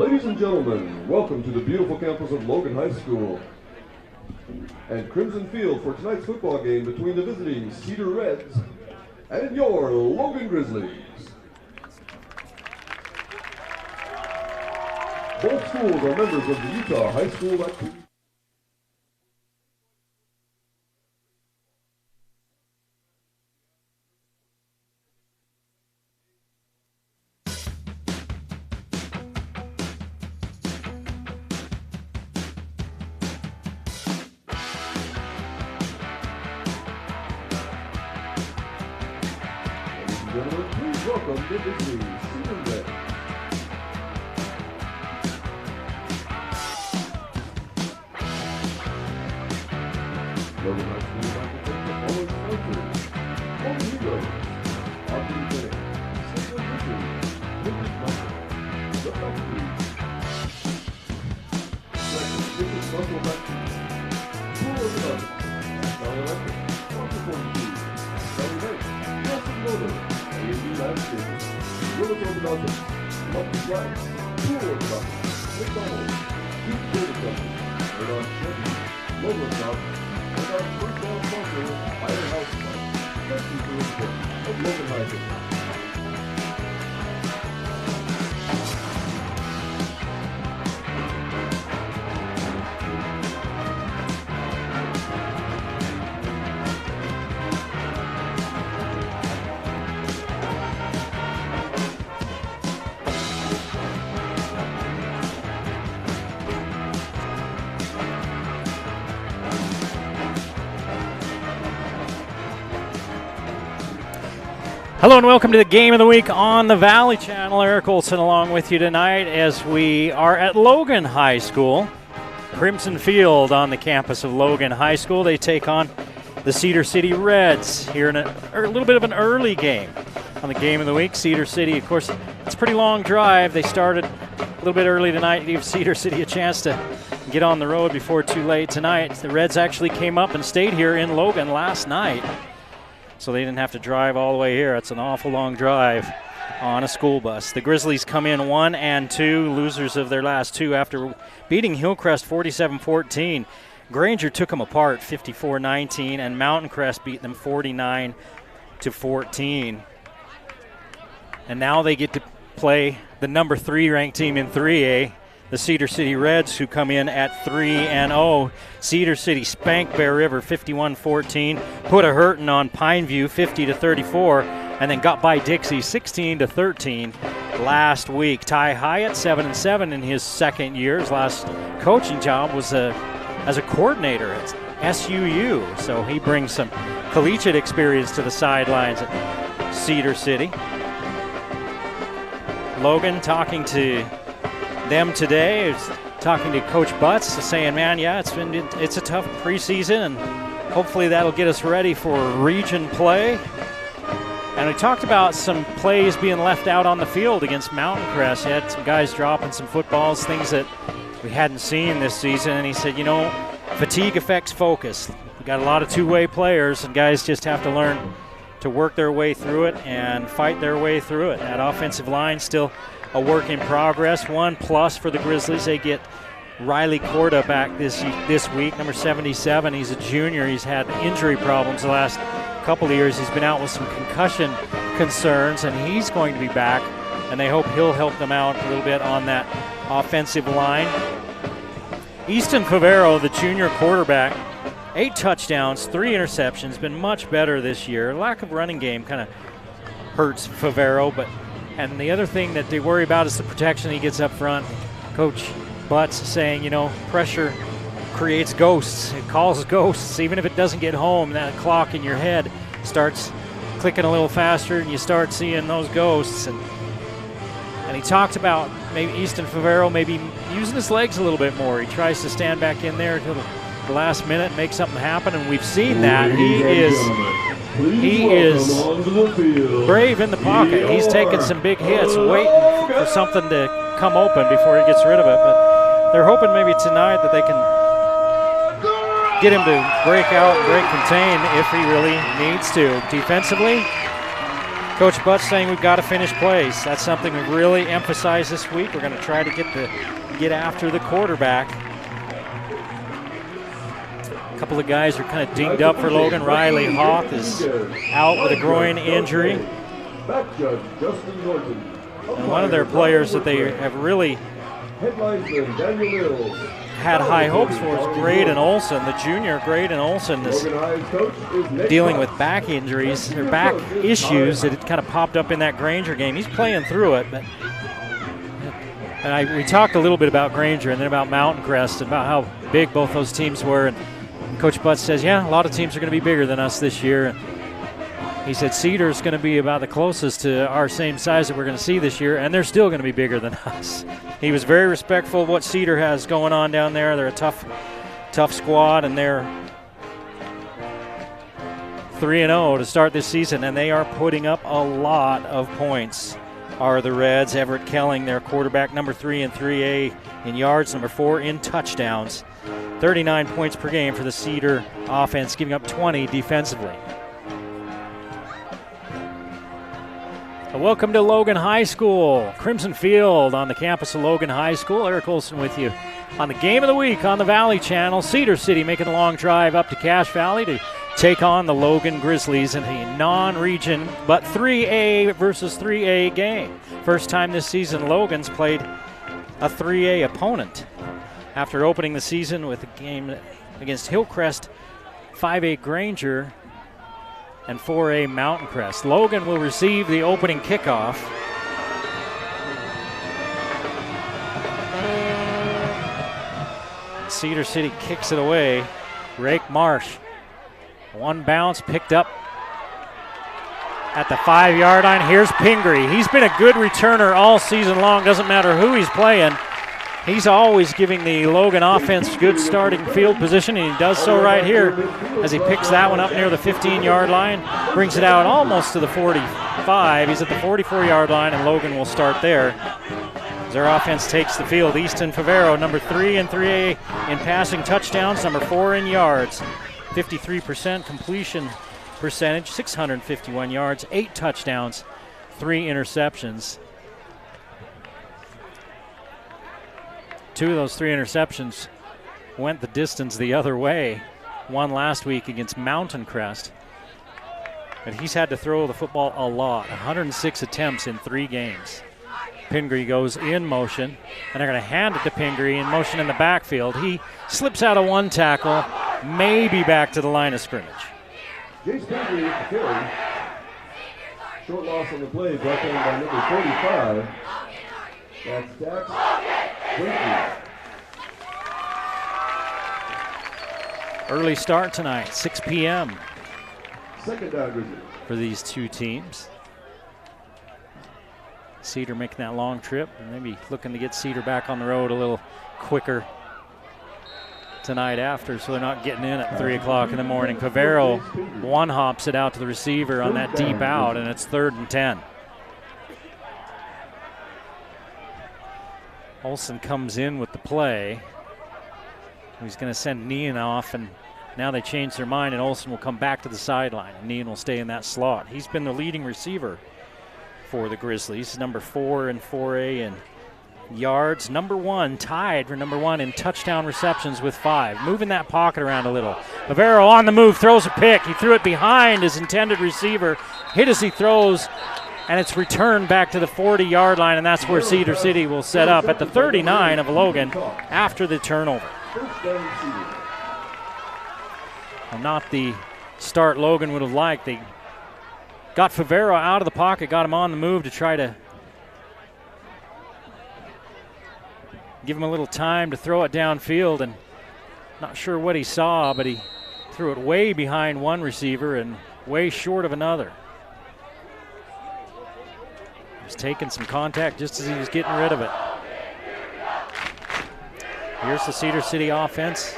Ladies and gentlemen, welcome to the beautiful campus of Logan High School and Crimson Field for tonight's football game between the visiting Cedar Reds and your Logan Grizzlies. Both schools are members of the Utah High School Activity. Gentlemen, please welcome the visiting Cedar Reds. Logan High School is about to take the following sponsors: Logan Heroes, Austin Bank, Central Vision, Lucas Muscle, The Factory, Fitness Muscle Factory, Pool of the Others, Valley Electric, Wonderful Food, Valley Bank, Nelson Motor, A&D Landscaping, Willis Orthodontics, Lucky Flights, Pool Orthodontics, McDonald's, Keith Building Company, Radon Chevy, Logan Shop, and our first round sponsor, Firehouse Club. Thank you for your support of Logan High School. Hello and welcome to the Game of the Week on the Valley Channel. Eric Olson along with you tonight as we are at Logan High School. Crimson Field on the campus of Logan High School. They take on the Cedar City Reds here in a little bit of an early game on the Game of the Week. Cedar City, of course, it's a pretty long drive. They started a little bit early tonight to give Cedar City a chance to get on the road before too late tonight. The Reds actually came up and stayed here in Logan last night, so they didn't have to drive all the way here. It's an awful long drive on a school bus. The Grizzlies come in 1-2, losers of their last two after beating Hillcrest 47-14. Granger took them apart 54-19, and Mountain Crest beat them 49-14. And now they get to play the number 3 ranked team in 3A, the Cedar City Reds, who come in at 3-0. Cedar City spanked Bear River 51-14, put a hurting on Pineview 50-34, and then got by Dixie 16-13 last week. Ty Hyatt 7-7 in his second year. His last coaching job was as a coordinator at SUU, so he brings some collegiate experience to the sidelines at Cedar City. Logan talking to them today, talking to Coach Butts, saying, man, yeah, it's a tough preseason, and hopefully that'll get us ready for region play. And we talked about some plays being left out on the field against Mountain Crest. He had some guys dropping some footballs, things that we hadn't seen this season, and he said, you know, fatigue affects focus. We got a lot of two-way players, and guys just have to learn to work their way through it and fight their way through it. That offensive line still a work in progress. 1+ for the Grizzlies. They get Riley Corda back this week, number 77. He's a junior. He's had injury problems the last couple of years. He's been out with some concussion concerns, and he's going to be back, and they hope he'll help them out a little bit on that offensive line. Easton Favero, the junior quarterback, 8 touchdowns, 3 interceptions, been much better this year. Lack of running game kind of hurts Favero, and the other thing that they worry about is the protection he gets up front. Coach Butts saying, you know, pressure creates ghosts. It calls ghosts. Even if it doesn't get home, that clock in your head starts clicking a little faster, and you start seeing those ghosts. And he talked about maybe Easton Favero maybe using his legs a little bit more. He tries to stand back in there until the last minute and make something happen, and we've seen that. He is brave in the pocket. He's taking some big hits, waiting for something to come open before he gets rid of it. But they're hoping maybe tonight that they can get him to break out and break contain if he really needs to. Defensively, Coach Butts saying we've got to finish plays. That's something we've really emphasized this week. We're going to try to get after the quarterback. A couple of guys are kind of dinged up for Logan. Riley Hoth is out with a groin injury. And one of their players that they have really had high hopes for is Graydon Olson. The junior Graydon Olson is dealing with back injuries or back issues that had kind of popped up in that Granger game. He's playing through it, but we talked a little bit about Granger and then about Mountain Crest and about how big both those teams were. And Coach Butts says, yeah, a lot of teams are going to be bigger than us this year. He said Cedar's going to be about the closest to our same size that we're going to see this year, and they're still going to be bigger than us. He was very respectful of what Cedar has going on down there. They're a tough squad, and they're 3-0 to start this season, and they are putting up a lot of points, are the Reds. Everett Kelling, their quarterback, number 3 in 3A in yards, number 4 in touchdowns. 39 points per game for the Cedar offense, giving up 20 defensively. Welcome to Logan High School, Crimson Field on the campus of Logan High School. Eric Olson with you on the game of the week on the Valley Channel. Cedar City making a long drive up to Cache Valley to take on the Logan Grizzlies in a non-region but 3A versus 3A game. First time this season Logan's played a 3A opponent after opening the season with a game against Hillcrest, 5A Granger, and 4A Mountain Crest. Logan will receive the opening kickoff. Cedar City kicks it away. Rake Marsh. One bounce picked up at the 5-yard line. Here's Pingree. He's been a good returner all season long. Doesn't matter who he's playing. He's always giving the Logan offense good starting field position, and he does so right here as he picks that one up near the 15-yard line, brings it out almost to the 45. He's at the 44-yard line, and Logan will start there. As their offense takes the field, Easton Favero, number 3 in 3A in passing touchdowns, number 4 in yards, 53% completion percentage, 651 yards, 8 touchdowns, 3 interceptions. 2 of those 3 interceptions went the distance the other way. One last week against Mountain Crest. But he's had to throw the football a lot. 106 attempts in 3 games. Pingree goes in motion, and they're going to hand it to Pingree in motion in the backfield. He slips out of one tackle, maybe back to the line of scrimmage. Jace Pingree at the carry. Short loss on the play, brought down by number 45. That's Dax. Early start tonight, 6 p.m. Second down, Grizzlies. For these two teams. Cedar making that long trip, and maybe looking to get Cedar back on the road a little quicker tonight after, so they're not getting in at 3 o'clock in the morning. Favero one-hops it out to the receiver on that deep out, and it's 3rd and 10. Olson comes in with the play. He's going to send Nean off, and now they change their mind, and Olson will come back to the sideline, and Nean will stay in that slot. He's been the leading receiver for the Grizzlies, number 4 in 4A in yards, number 1, tied for number 1 in touchdown receptions with 5. Moving that pocket around a little. Favero on the move, throws a pick. He threw it behind his intended receiver, hit as he throws, and it's returned back to the 40-yard line, and that's where Cedar City will set up at the 39 of Logan after the turnover. Well, not the start Logan would have liked. They got Favero out of the pocket, got him on the move to try to give him a little time to throw it downfield, and not sure what he saw, but he threw it way behind one receiver and way short of another. He's taking some contact just as he was getting rid of it. Here's the Cedar City offense.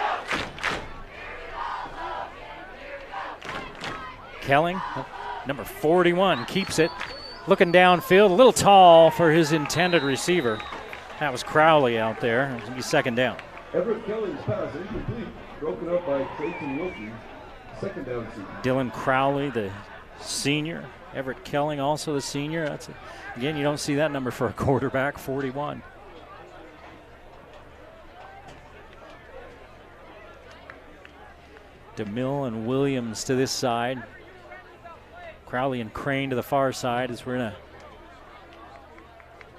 Kelling, number 41, keeps it. Looking downfield, a little tall for his intended receiver. That was Crowley out there. It's going to be 2nd down. Everett Kelling's pass incomplete, broken up by Clayton Wilson. 2nd down season. Dylan Crowley, the senior. Everett Kelling, also the senior. Again, you don't see that number for a quarterback, 41. DeMille and Williams to this side. Crowley and Crane to the far side as we're in a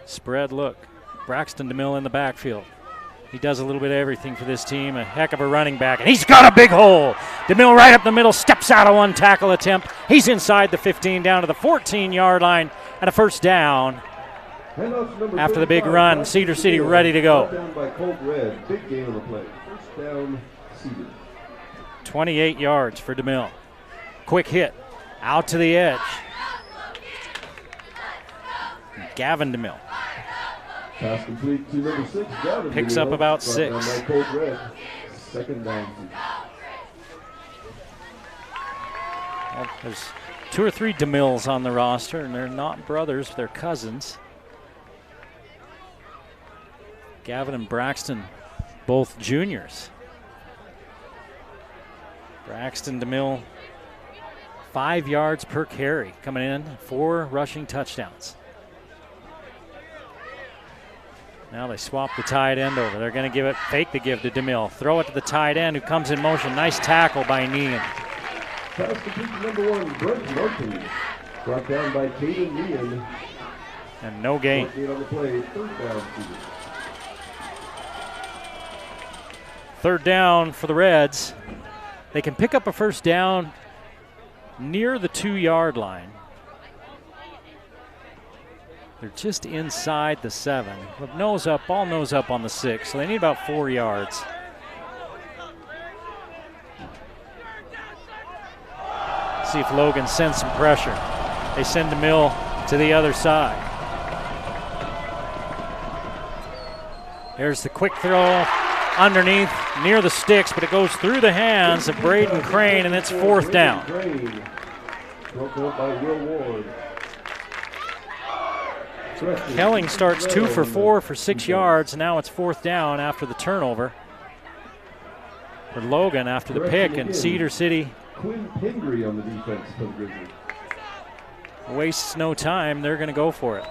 spread look. Braxton DeMille in the backfield. He does a little bit of everything for this team. A heck of a running back, and he's got a big hole. DeMille right up the middle, steps out of one tackle attempt. He's inside the 15 down to the 14-yard line, and a first down. After the big run, Cedar City ready to go. Down by Colt Red. Big game on the play. First down, Cedar. 28 yards for DeMille. Quick hit, out to the edge. Gavin DeMille. Pass complete to number 6, Gavin. Picks up about Brought 6. down by Colt Red. Second down. Well, there's 2 or 3 DeMilles on the roster, and they're not brothers, they're cousins. Gavin and Braxton, both juniors. Braxton DeMille, 5 yards per carry coming in, 4 rushing touchdowns. Now they swap the tight end over. They're going to fake the give to DeMille. Throw it to the tight end who comes in motion. Nice tackle by Nean. Pass complete to number 1, Brent Martin. Brought down by Caden Nean. And no gain. On the play, third down. Third down for the Reds. They can pick up a first down near the 2-yard line. They're just inside the 7. But ball nose up on the 6, so they need about 4 yards. See if Logan sends some pressure. They send DeMille to the other side. There's the quick throw underneath near the sticks, but it goes through the hands of Braden Crane, and it's fourth down. Broken up by Will Ward. Kelling starts 2 for 4 for 6 yards. Now it's fourth down after the turnover for Logan after the pick, and Cedar City Quinn Pingree on the defense for the Grizzlies. Wastes no time. They're going to go for it.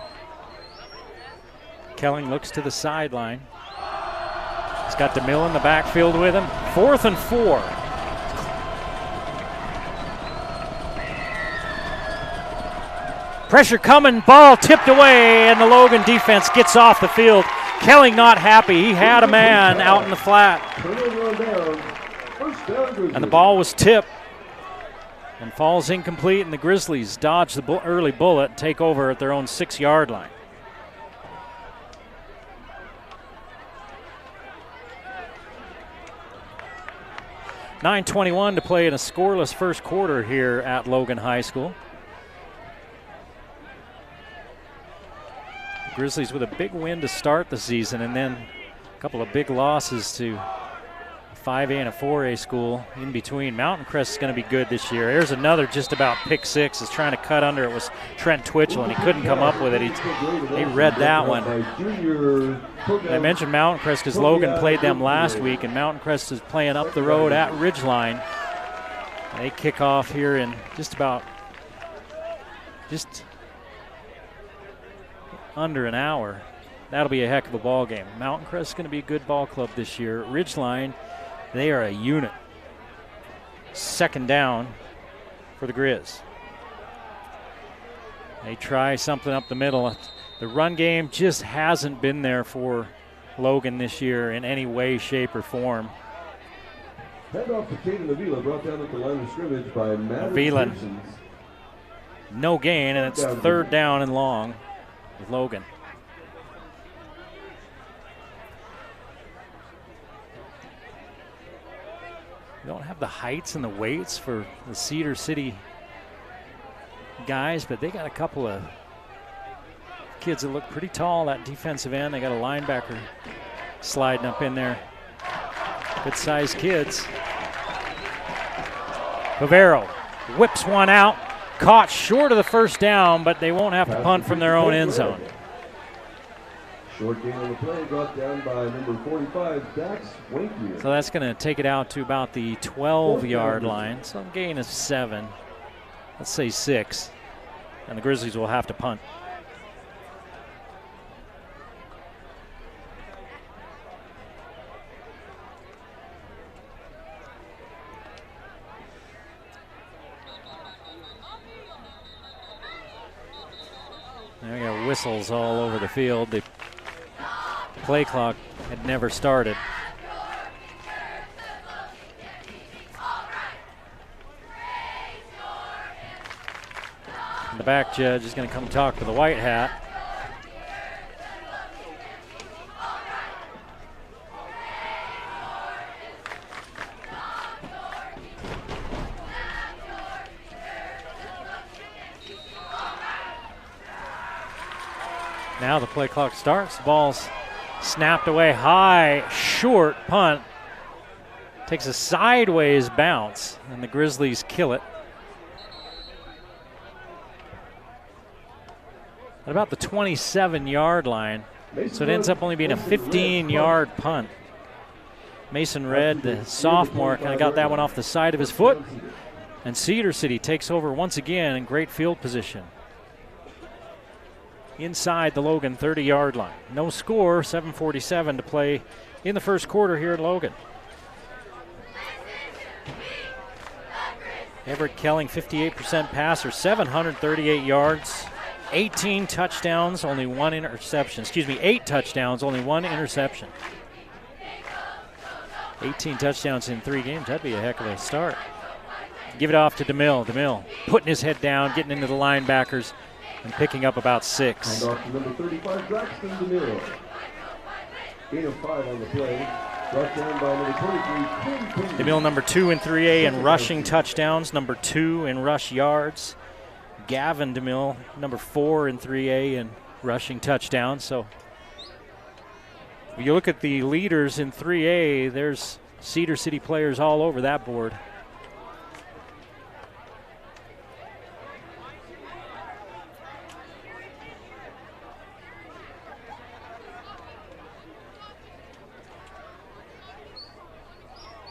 Kelling looks to the sideline. He's got DeMille in the backfield with him. 4th and 4. Pressure coming, ball tipped away, and the Logan defense gets off the field. Kelling not happy. He had a man out in the flat. And the ball was tipped and falls incomplete, and the Grizzlies dodge the early bullet and take over at their own 6-yard line. .9:21 to play in a scoreless first quarter here at Logan High School. Grizzlies with a big win to start the season, and then a couple of big losses to a 5A and a 4A school in between. Mountain Crest is going to be good this year. There's another just about pick 6. Is trying to cut under. It was Trent Twitchell, and he couldn't come up with it. He read that one. I mentioned Mountain Crest because Logan played them last week, and Mountain Crest is playing up the road at Ridgeline. They kick off here in just under an hour. That'll be a heck of a ball game. Mountain Crest is going to be a good ball club this year. Ridgeline, they are a unit. Second down for the Grizz. They try something up the middle. The run game just hasn't been there for Logan this year in any way, shape, or form. Handoff to Caden Avila, brought down at the line of scrimmage by Matt Avila. No gain, and it's third down and long with Logan. We don't have the heights and the weights for the Cedar City guys, but they got a couple of kids that look pretty tall. That defensive end, they got a linebacker sliding up in there. Good-sized kids. Bavero whips one out, caught short of the first down, but they won't have to punt from their own end zone. Short gain on the play, brought down by number 45, Dax Wakefield. So that's going to take it out to about the 12-yard line. So gain is 7. let's say 6. And the Grizzlies will have to punt. There we got whistles all over the field. The play clock had never started. And the back judge is going to come talk to the white hat. Now the play clock starts. The ball's snapped away high, short punt. Takes a sideways bounce, and the Grizzlies kill it. At about the 27-yard line, so it ends up only being a 15-yard punt. Mason Red, the sophomore, kind of got that one off the side of his foot, and Cedar City takes over once again in great field position. Inside the Logan 30-yard line. No score, 7:47 to play in the first quarter here at Logan. Everett Kelling, 58% passer, 738 yards, 18 touchdowns, only 1 interception. 8 touchdowns, only 1 interception. 18 touchdowns in 3 games, that'd be a heck of a start. Give it off to DeMille. DeMille putting his head down, getting into the linebackers, and picking up about 6. And off to number 35, Braxton DeMille. Gain of 5 on the play. Brought down by number 23, DeMille, number 2 in 3A in rushing touchdowns, number 2 in rush yards. Gavin DeMille, number 4 in 3A in rushing touchdowns. So if you look at the leaders in 3A, there's Cedar City players all over that board.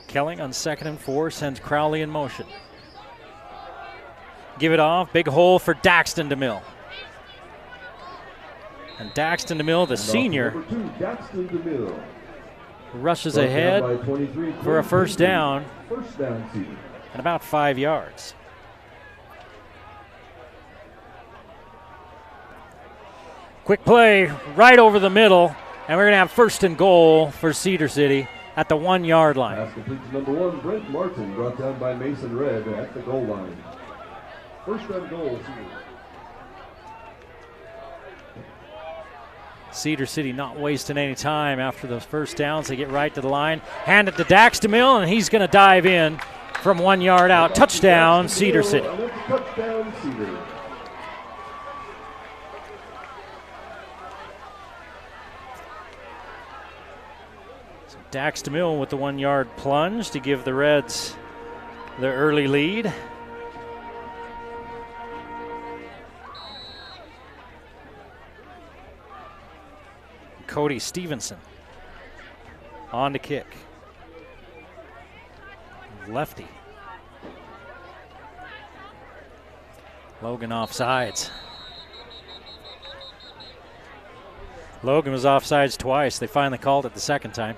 Kelling on 2nd and 4 sends Crowley in motion. Give it off, big hole for Daxton DeMille. And Daxton DeMille, the senior, Daxton DeMille, rushes ahead for a first down and about 5 yards. Quick play right over the middle, and we're going to have 1st and goal for Cedar City at the 1-yard line. Pass complete to number 1, Brent Martin, brought down by Mason Red at the goal line. 1st and goal, Cedar City not wasting any time after those first downs. They get right to the line, hand it to Dax DeMille, and he's going to dive in from 1 yard out. Touchdown, Cedar City. Touchdown, Cedar. Dax DeMille with the 1-yard plunge to give the Reds their early lead. Cody Stevenson on to kick. Lefty. Logan offsides. Logan was offsides twice. They finally called it the second time.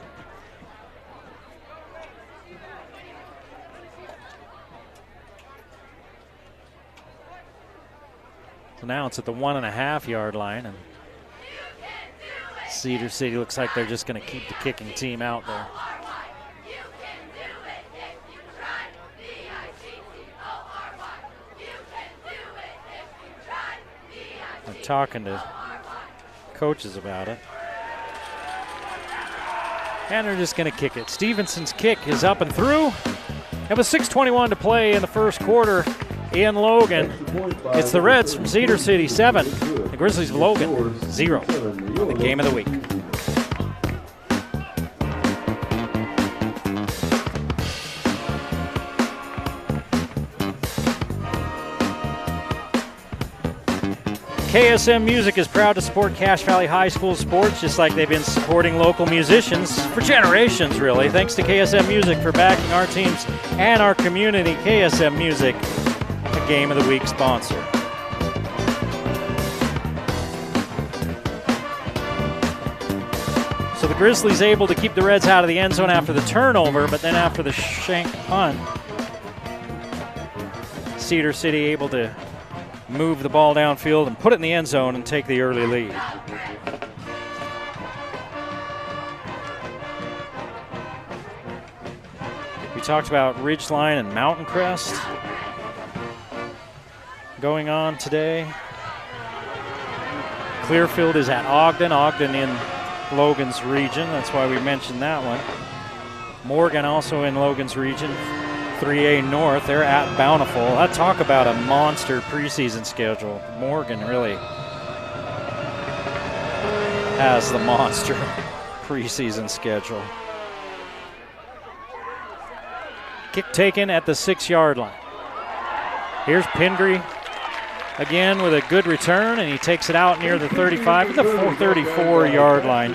So now it's at the 1.5 yard line, and Cedar City looks like they're just going to keep the kicking team out there. I'm talking to coaches about it. And they're just going to kick it. Stevenson's kick is up and through. It was 6:21 to play in the first quarter in Logan. It's the Reds from Cedar City 7, the Grizzlies of Logan 0. The game of the week. KSM Music is proud to support Cache Valley High School sports, just like they've been supporting local musicians for generations, really. Thanks to KSM Music for backing our teams and our community. KSM Music, a Game of the Week sponsor. So the Grizzlies able to keep the Reds out of the end zone after the turnover, but then after the shank punt, Cedar City able to move the ball downfield and put it in the end zone and take the early lead. We talked about Ridgeline and Mountain Crest going on today. Clearfield is at Ogden. Ogden in Logan's region. That's why we mentioned that one. Morgan also in Logan's region. 3A North, they're at Bountiful. Talk about a monster preseason schedule. Morgan really has the monster preseason schedule. Kick taken at the 6-yard line. Here's Pingree again with a good return, and he takes it out near the 35 to the 34-yard line.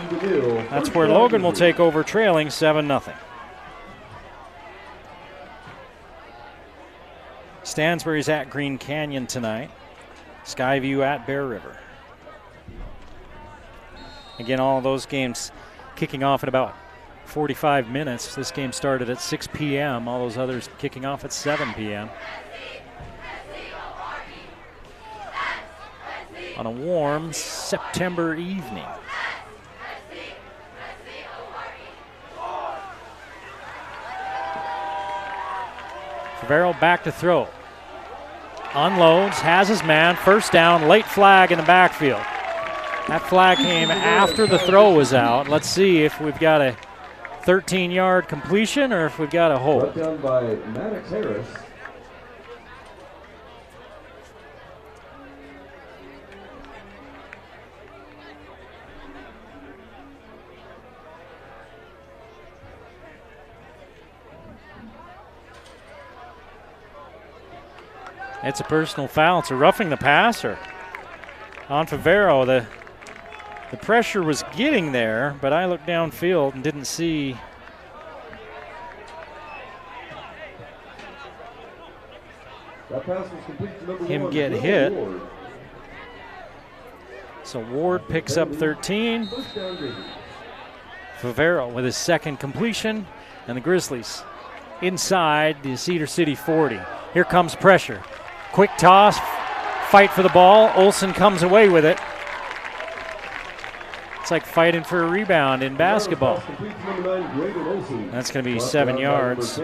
That's where Logan will take over, trailing 7-0. Stansbury's at Green Canyon tonight. Skyview at Bear River. Again, all those games kicking off in about 45 minutes. This game started at 6 p.m. All those others kicking off at 7 p.m. on a warm September evening. Favero back to throw. Unloads, has his man, first down, late flag in the backfield. That flag came after the throw was out. Let's see if we've got a 13-yard completion or if we've got a hold. Brought down by Maddox Harris. It's a personal foul. It's a roughing the passer on Favero. The pressure was getting there, but I looked downfield and didn't see That pass was complete to number him one, get Will hit. Ward. So Ward picks up 13. First down, Grizzlies. Favero with his second completion, and the Grizzlies inside the Cedar City 40. Here comes pressure. Quick toss, fight for the ball. Olsen comes away with it. It's like fighting for a rebound in basketball. That's going to be 7 yards.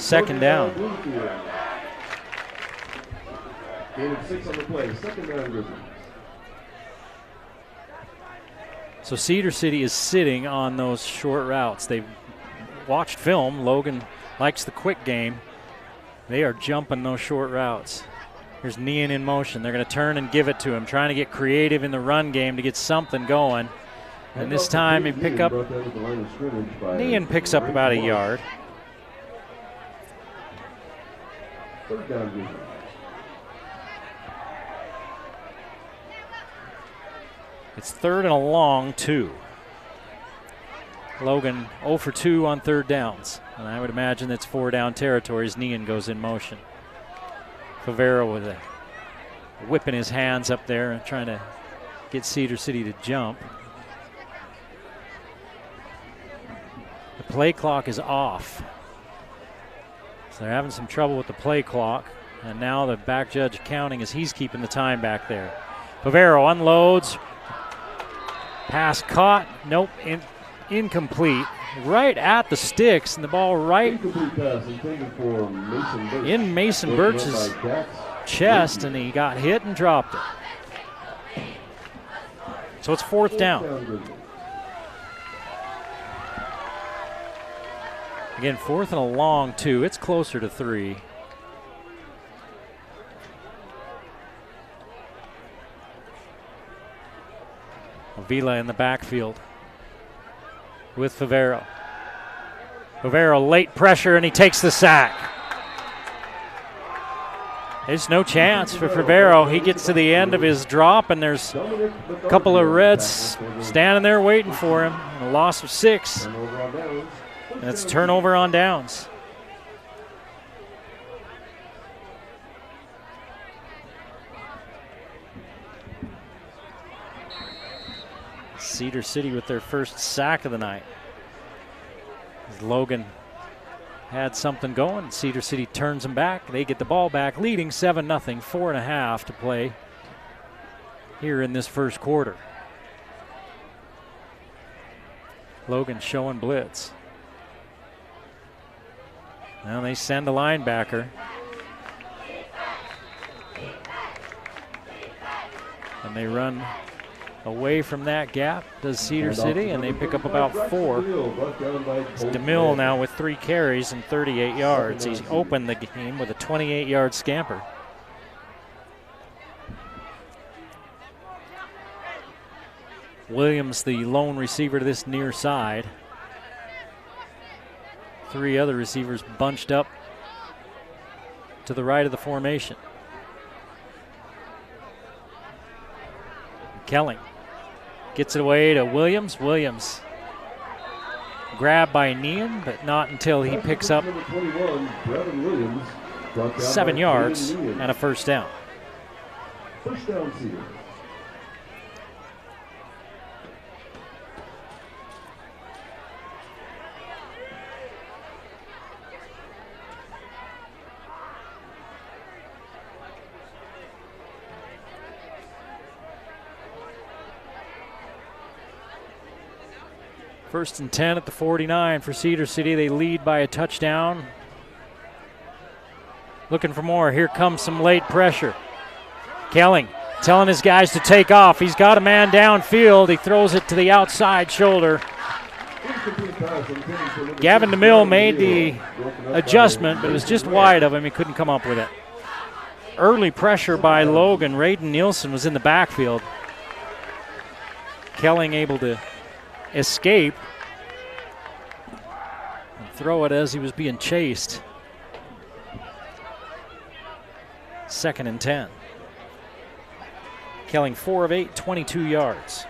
Second down. Gain of 6 on the play. Second down, Grizzlies. So Cedar City is sitting on those short routes. They've watched film. Logan likes the quick game. They are jumping those short routes. Here's Nean in motion. They're going to turn and give it to him, trying to get creative in the run game to get something going. And this time he pick up, Nean picks up about a yard. Third down, Grizzlies. It's 3rd and a long 2. Logan 0 for 2 on 3rd downs. And I would imagine it's 4 down territory as Nean goes in motion. Favero with a whip in his hands up there and trying to get Cedar City to jump. The play clock is off. So they're having some trouble with the play clock. And now the back judge counting as he's keeping the time back there. Favero unloads. Pass caught. Nope. Incomplete. Right at the sticks, and the ball right in Mason Birch's chest, and he got hit and dropped it. So it's 4th down. Again, 4th and a long 2. It's closer to 3. Avila in the backfield with Favero. Favero late pressure, and he takes the sack. There's no chance for Favero. He gets to the end of his drop, and there's a couple of Reds standing there waiting for him. A loss of 6. And it's turnover on downs. Cedar City with their first sack of the night. As Logan had something going, Cedar City turns them back. They get the ball back, leading 7-0, 4.5 to play here in this first quarter. Logan showing blitz. Now they send a linebacker. And they run away from that gap, does Cedar City, and they pick up about 4. It's DeMille now with 3 carries and 38 yards. He's opened the game with a 28-yard scamper. Williams, the lone receiver to this near side. 3 other receivers bunched up to the right of the formation. Kelling gets it away to Williams. Williams grabbed by Nean, but not until he picks up 7 yards and a first down. First down, Cedar. First and 10 at the 49 for Cedar City. They lead by a touchdown. Looking for more. Here comes some late pressure. Kelling telling his guys to take off. He's got a man downfield. He throws it to the outside shoulder. Gavin DeMille made the adjustment, but it was just wide of him. He couldn't come up with it. Early pressure by Logan. Raiden Nielsen was in the backfield. Kelling able to escape and throw it as he was being chased. Second and 10. Kelling 4 of 8, 22 yards.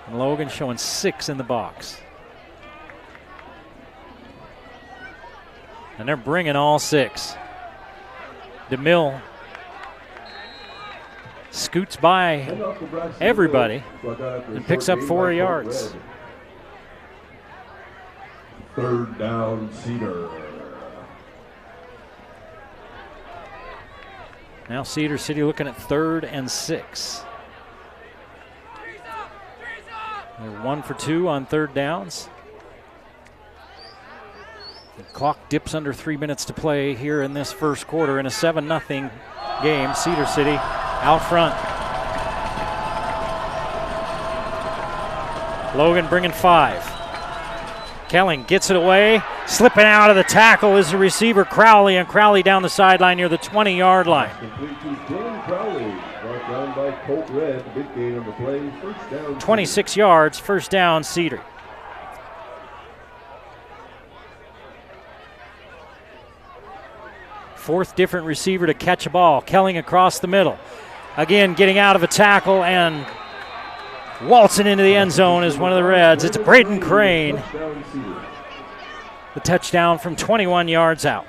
And Logan showing 6 in the box. And they're bringing all 6. DeMille scoots by everybody and picks up 4 yards. Third down, Cedar. Now Cedar City looking at 3rd and 6. They're 1 for 2 on 3rd downs. The clock dips under 3 minutes to play here in this first quarter in a 7-0 game. Cedar City out front. Logan bringing 5. Kelling gets it away. Slipping out of the tackle is the receiver Crowley, and Crowley down the sideline near the 20-yard line. 26 yards, first down, Cedar. Fourth different receiver to catch a ball. Kelling across the middle. Again, getting out of a tackle and waltzing into the end zone is one of the Reds. It's Braden Crane. The touchdown from 21 yards out.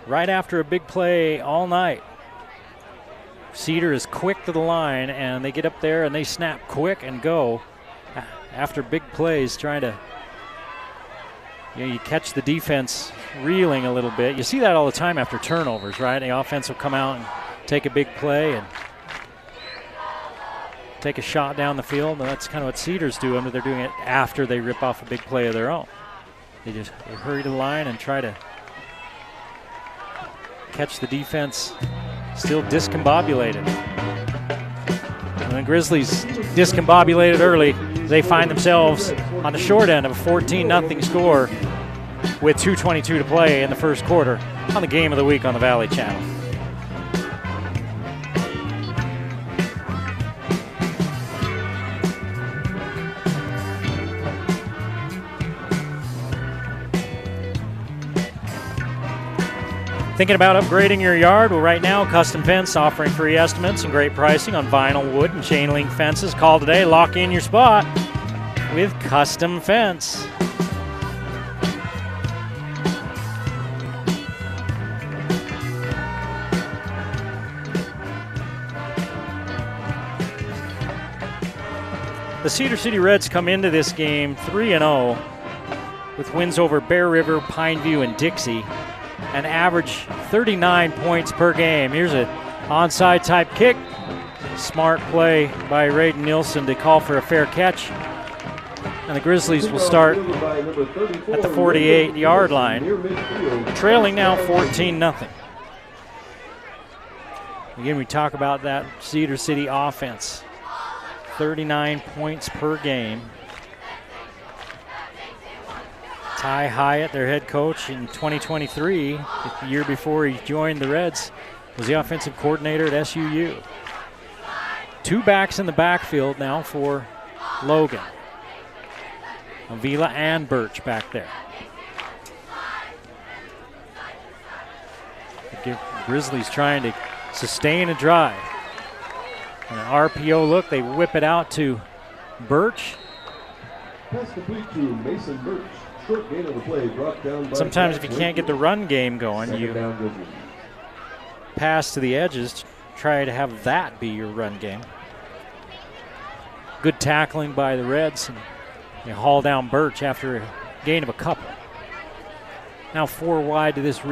Right after a big play all night. Cedar is quick to the line, and they get up there and they snap quick and go after big plays, trying to, you catch the defense reeling a little bit. You see that all the time after turnovers, right? The offense will come out and take a big play and take a shot down the field. And that's kind of what Cedar's doing, but they're doing it after they rip off a big play of their own. They hurry to the line and try to catch the defense still discombobulated. And the Grizzlies discombobulated early. They find themselves on the short end of a 14-0 score with 2:22 to play in the first quarter on the Game of the Week on the Valley Channel. Thinking about upgrading your yard? Well, right now, Custom Fence offering free estimates and great pricing on vinyl, wood, and chain link fences. Call today, lock in your spot. with custom fence. The Cedar City Reds come into this game 3-0 with wins over Bear River, Pineview, and Dixie, and average 39 points per game. Here's an onside type kick. Smart play by Raiden Nielsen to call for a fair catch. And the Grizzlies will start at the 48-yard line, trailing now 14-0. Again, we talk about that Cedar City offense. 39 points per game. Ty Hyatt, their head coach in 2023, the year before he joined the Reds, was the offensive coordinator at SUU. Two backs in the backfield now for Logan. Avila and Birch back there. The Grizzlies trying to sustain a drive. And an RPO look, they whip it out to Birch. Pass complete to Mason Birch. Short gain of the play, brought down by sometimes if you can't get the run game going, you pass to the edges, try to have that be your run game. Good tackling by the Reds, and they haul down Birch after a gain of a couple. Now 4 wide to this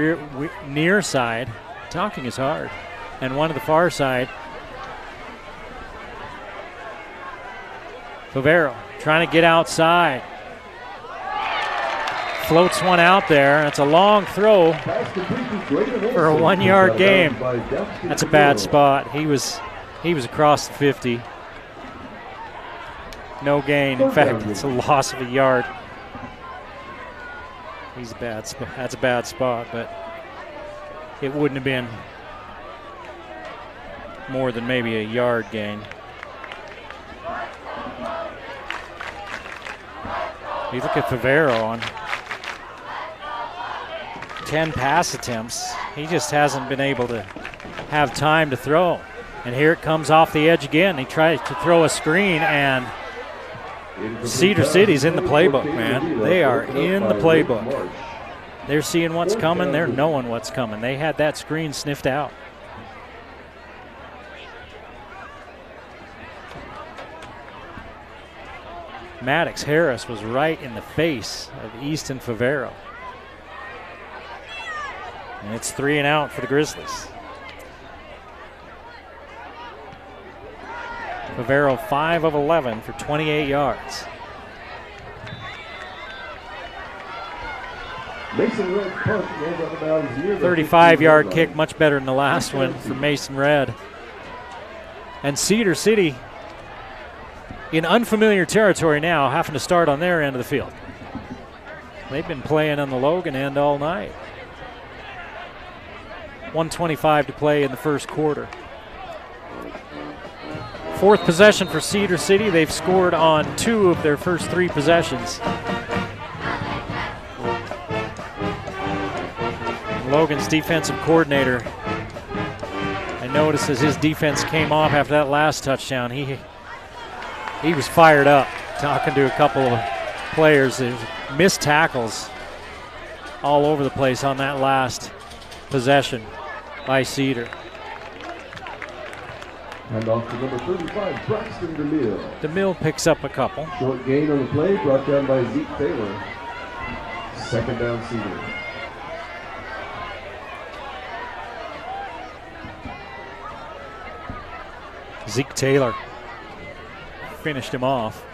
near side. Talking is hard. And one to the far side. Favero trying to get outside. Floats one out there. That's a long throw for a 1-yard game. That's a bad spot. He was across the 50. No gain. In fact, it's a loss of a yard. That's a bad spot, but it wouldn't have been more than maybe a yard gain. You look at Favero on 10 pass attempts. He just hasn't been able to have time to throw. And here it comes off the edge again. He tries to throw a screen, and Cedar City's in the playbook, man. They are in the playbook. They're seeing what's coming. They're knowing what's coming. They had that screen sniffed out. Maddox Harris was right in the face of Easton Favero. And it's 3 and out for the Grizzlies. Favero 5 of 11 for 28 yards. Mason Red punt, 35-yard kick, much better than the last one for Mason Red. And Cedar City in unfamiliar territory now, having to start on their end of the field. They've been playing on the Logan end all night. 1:25 to play in the first quarter. 4th possession for Cedar City. They've scored on 2 of their first 3 possessions. Logan's defensive coordinator, I noticed as his defense came off after that last touchdown, he was fired up, talking to a couple of players. There's missed tackles all over the place on that last possession by Cedar. And off to number 35, Braxton DeMille. DeMille picks up a couple. Short gain on the play, brought down by Zeke Taylor. 2nd down, Cedar. Zeke Taylor finished him off.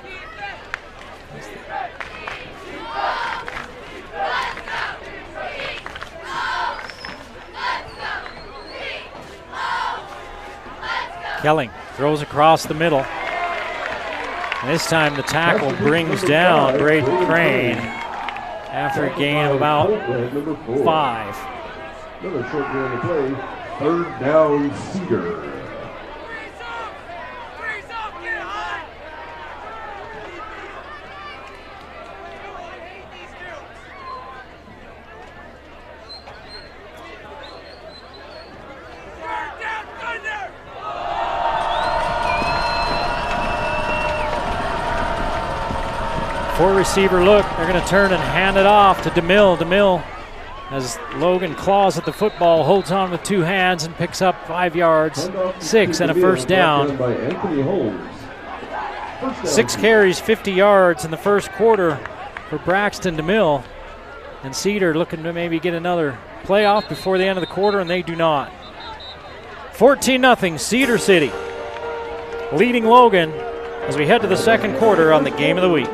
Kelling throws across the middle. And this time the tackle brings down Braden Crane after a gain of about 5. Another short gain on the play. 3rd down, Cedar. Four-receiver look. They're going to turn and hand it off to DeMille. DeMille, as Logan claws at the football, holds on with two hands and picks up 5 yards, 6, and a first down. 6 carries, 50 yards in the first quarter for Braxton DeMille. And Cedar looking to maybe get another playoff before the end of the quarter, and they do not. 14-0, Cedar City leading Logan as we head to the second quarter on the Game of the Week.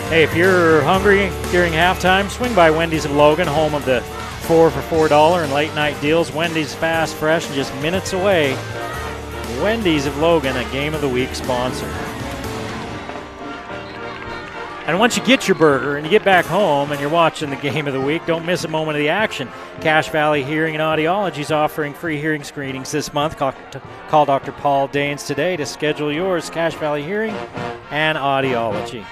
Hey, if you're hungry during halftime, swing by Wendy's of Logan, home of the 4 for $4 and late night deals. Wendy's fast, fresh, and just minutes away. Wendy's of Logan, a Game of the Week sponsor. And once you get your burger and you get back home and you're watching the Game of the Week, don't miss a moment of the action. Cache Valley Hearing and Audiology is offering free hearing screenings this month. Call Dr. Paul Daines today to schedule yours. Cache Valley Hearing and Audiology.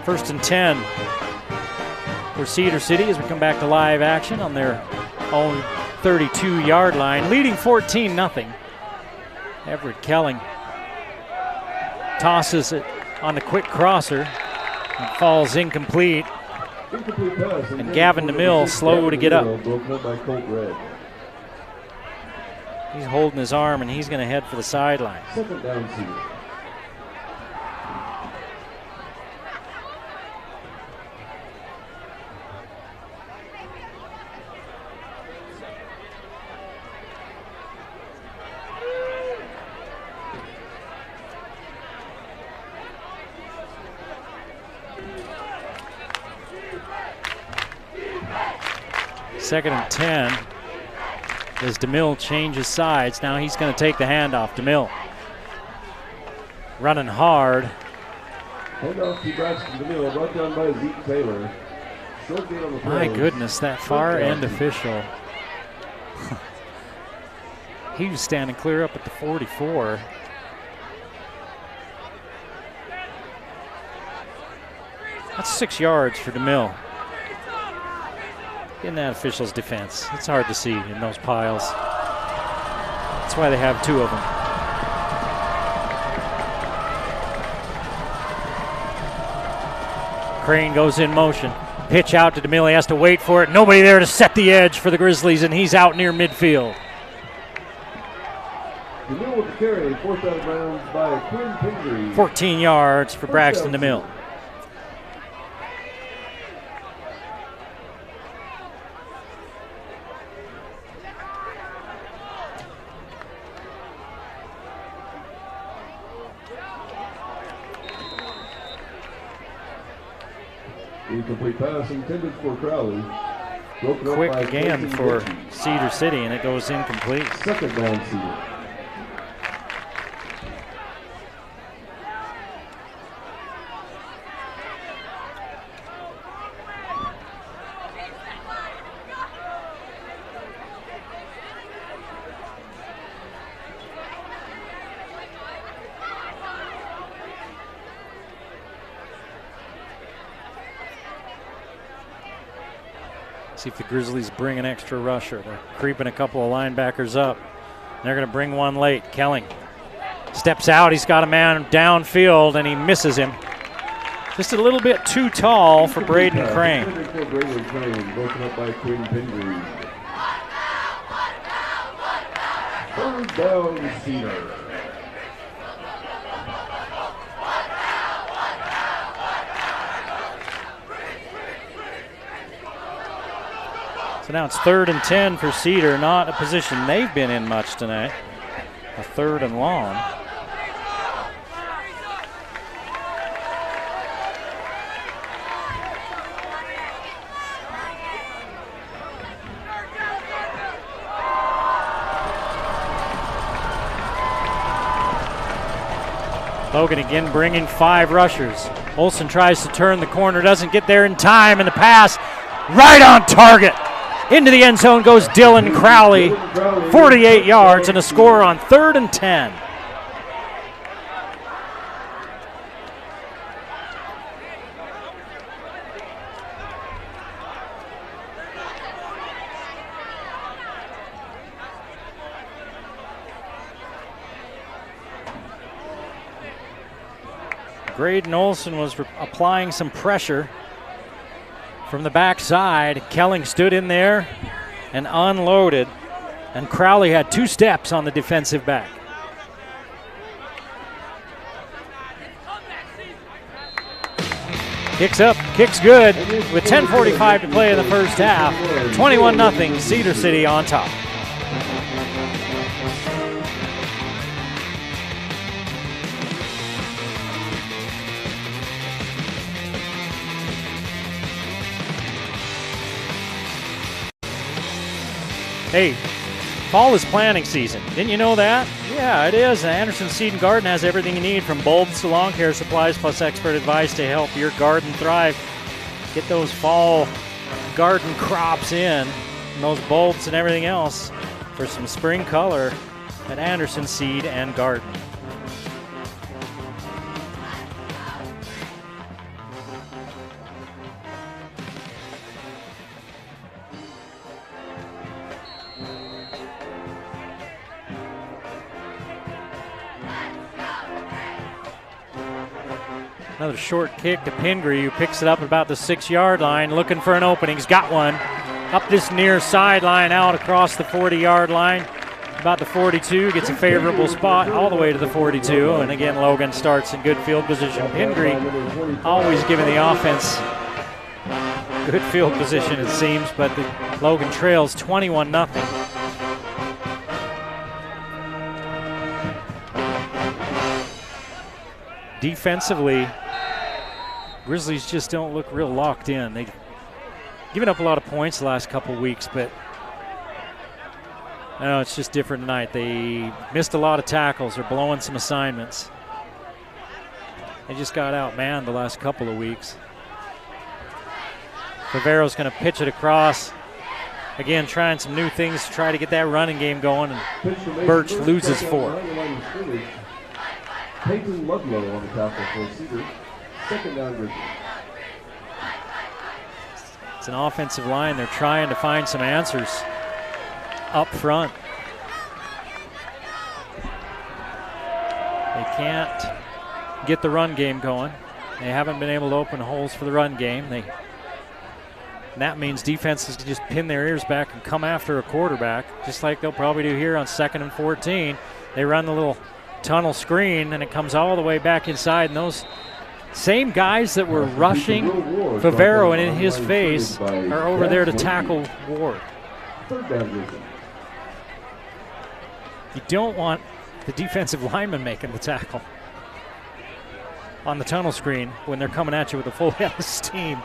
First and 10 for Cedar City as we come back to live action on their own 32-yard line, leading 14-0. Everett Kelling tosses it on the quick crosser and falls incomplete. And Gavin DeMille slow to get up. He's holding his arm and he's going to head for the sideline. Second down, Cedar. Second and 10 as DeMille changes sides. Now he's going to take the handoff. DeMille running hard. Handoff to Braxton DeMille, brought down by Zeke Taylor. Short gain on the My throw. goodness, that far end official. He was standing clear up at the 44. That's 6 yards for DeMille. In that official's defense. It's hard to see in those piles. That's why they have 2 of them. Crane goes in motion. Pitch out to DeMille. He has to wait for it. Nobody there to set the edge for the Grizzlies, and he's out near midfield. DeMille with the carry, forced out of bounds by Quinn Pingree. 14 yards for Braxton DeMille. Incomplete pass intended for Crowley. Quick again for Cedar City, and it goes incomplete. Second down, Cedar. See if the Grizzlies bring an extra rusher. They're creeping a couple of linebackers up. They're going to bring one late. Kelling steps out. He's got a man downfield, and he misses him. Just a little bit too tall for Braden Crane. Broken up by Quinn Pingree. Third down, Cedar. So now it's 3rd and 10 for Cedar, not a position they've been in much tonight. A 3rd and long. Logan again bringing 5 rushers. Olsen tries to turn the corner, doesn't get there in time, and the pass right on target. Into the end zone goes Dylan Crowley, 48 yards, and a score on 3rd and 10. Graydon Olsen was applying some pressure from the backside. Kelling stood in there and unloaded, and Crowley had 2 steps on the defensive back. Kicks up, kicks good, with 10:45 to play in the first half. 21-0, Cedar City on top. Hey, fall is planting season. Didn't you know that? Yeah, it is. Anderson Seed and Garden has everything you need, from bulbs to lawn care supplies, plus expert advice to help your garden thrive. Get those fall garden crops in, and those bulbs and everything else for some spring color at Anderson Seed and Garden. Another short kick to Pingree, who picks it up about the 6-yard line, looking for an opening. He's got one. Up this near sideline, out across the 40-yard line, about the 42, gets a favorable spot all the way to the 42. And again, Logan starts in good field position. Pingree always giving the offense good field position, it seems, but Logan trails 21-0. Defensively, Grizzlies just don't look real locked in. They've given up a lot of points the last couple weeks, but I know it's just different tonight. They missed a lot of tackles. They're blowing some assignments. They just got outmanned the last couple of weeks. Favero's going to pitch it across. Again, trying some new things to try to get that running game going, and Birch loses 4. Peyton Ludlow on the tackle for Cedar. 2nd down, Grizzlies. It's an offensive line. They're trying to find some answers up front. They can't get the run game going. They haven't been able to open holes for the run game. And that means defenses can just pin their ears back and come after a quarterback, just like they'll probably do here on 2nd and 14. They run the little tunnel screen, and it comes all the way back inside, and those same guys that were rushing Favero and in his face are over there to tackle Ward. You don't want the defensive lineman making the tackle on the tunnel screen when they're coming at you with a full head of steam.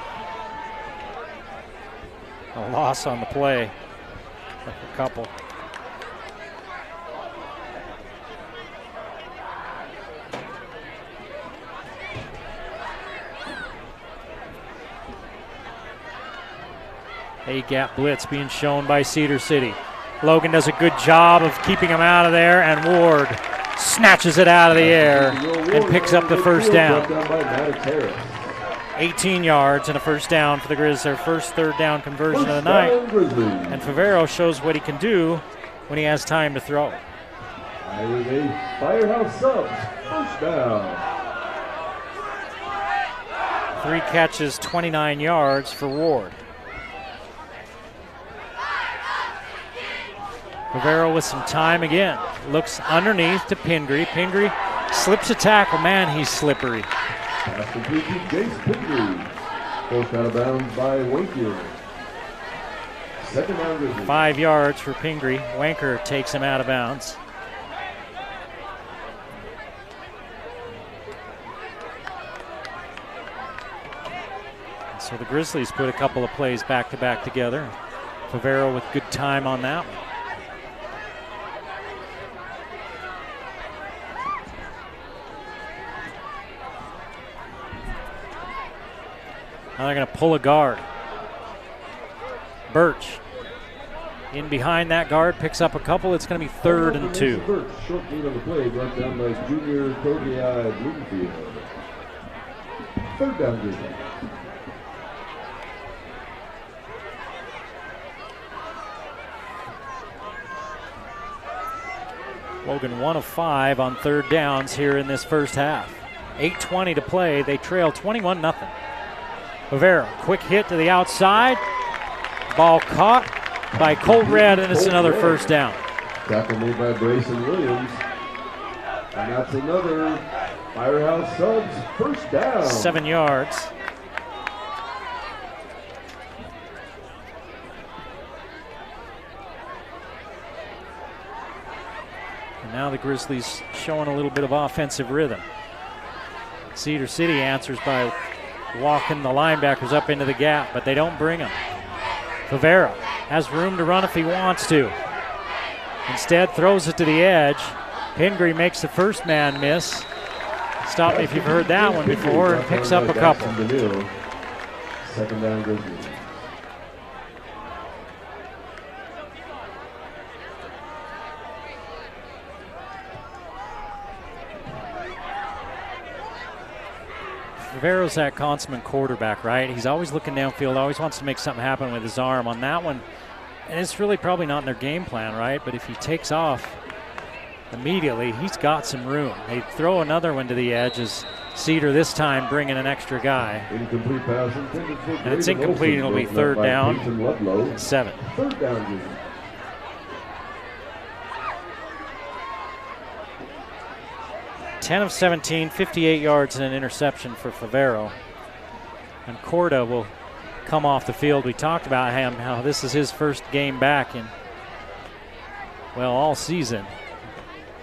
A loss on the play. A couple. A-gap blitz being shown by Cedar City. Logan does a good job of keeping him out of there, and Ward snatches it out of the air and picks up the first down. 18 yards and a first down for the Grizz, their first 3rd down conversion of the night. And Favero shows what he can do when he has time to throw. Firehouse Subs, first down. 3 catches, 29 yards for Ward. Favero with some time again. Looks underneath to Pingree. Pingree slips a tackle. Man, he's slippery. Pass complete to Jace Pingree. Forced out of bounds by Wakefield. 2nd down, Grizzlies. 5 yards for Pingree. Wanker takes him out of bounds. So the Grizzlies put a couple of plays back-to-back together. Favero with good time on that one. Now they're going to pull a guard. Birch in behind that guard, picks up a couple. It's going to be 3rd and 2. Birch, short gain on the play, brought down by junior Cody Bloomfield. 3rd down Grizzlies. Logan 1 of 5 on 3rd downs here in this first half. 8:20 to play. They trail 21-0. Favero, quick hit to the outside. Ball caught by Colt Red, and it's another first down. Tackle made by Brayson Williams. And that's another Firehouse Subs first down. 7 yards. And now the Grizzlies showing a little bit of offensive rhythm. Cedar City answers by walking the linebackers up into the gap, but they don't bring them. Favero has room to run if he wants to. Instead, throws it to the edge. Pingree makes the first man miss. Stop me if you've heard that one before, and picks up a couple. 2nd down Grizzlies. Favero's that consummate quarterback, right? He's always looking downfield, always wants to make something happen with his arm. On that one, and it's really probably not in their game plan, right? But if he takes off immediately, he's got some room. They throw another one to the edge as Cedar this time bringing an extra guy. Incomplete pass intended for And it's incomplete, it'll be 3rd down, 7. 3rd down Grizzlies. 10 of 17, 58 yards and an interception for Favero. And Corda will come off the field. We talked about him, how this is his first game back in, well, all season.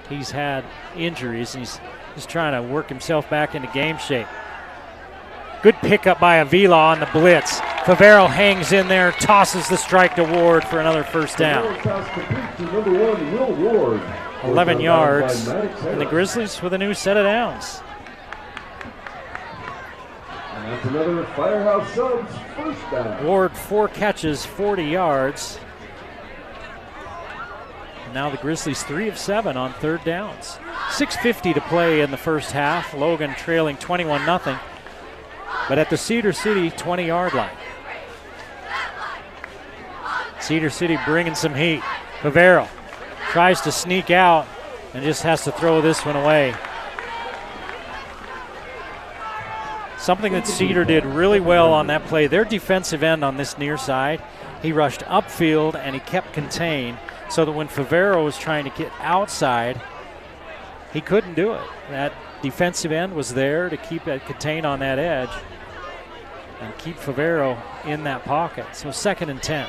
He's had injuries, and he's just trying to work himself back into game shape. Good pickup by Avila on the blitz. Favero hangs in there, tosses the strike to Ward for another first down. 11 yards, and the Grizzlies with a new set of downs. And that's another Firehouse Subs first down. Ward 4 catches, 40 yards. And now the Grizzlies 3 of 7 on 3rd downs. 6:50 to play in the first half. Logan trailing 21-0, but at the Cedar City 20-yard line. Cedar City bringing some heat. Favero tries to sneak out and just has to throw this one away. Something that Cedar did really well on that play. Their defensive end on this near side, he rushed upfield and he kept contained so that when Favero was trying to get outside, he couldn't do it. That defensive end was there to keep it contained on that edge and keep Favero in that pocket. So 2nd and 10.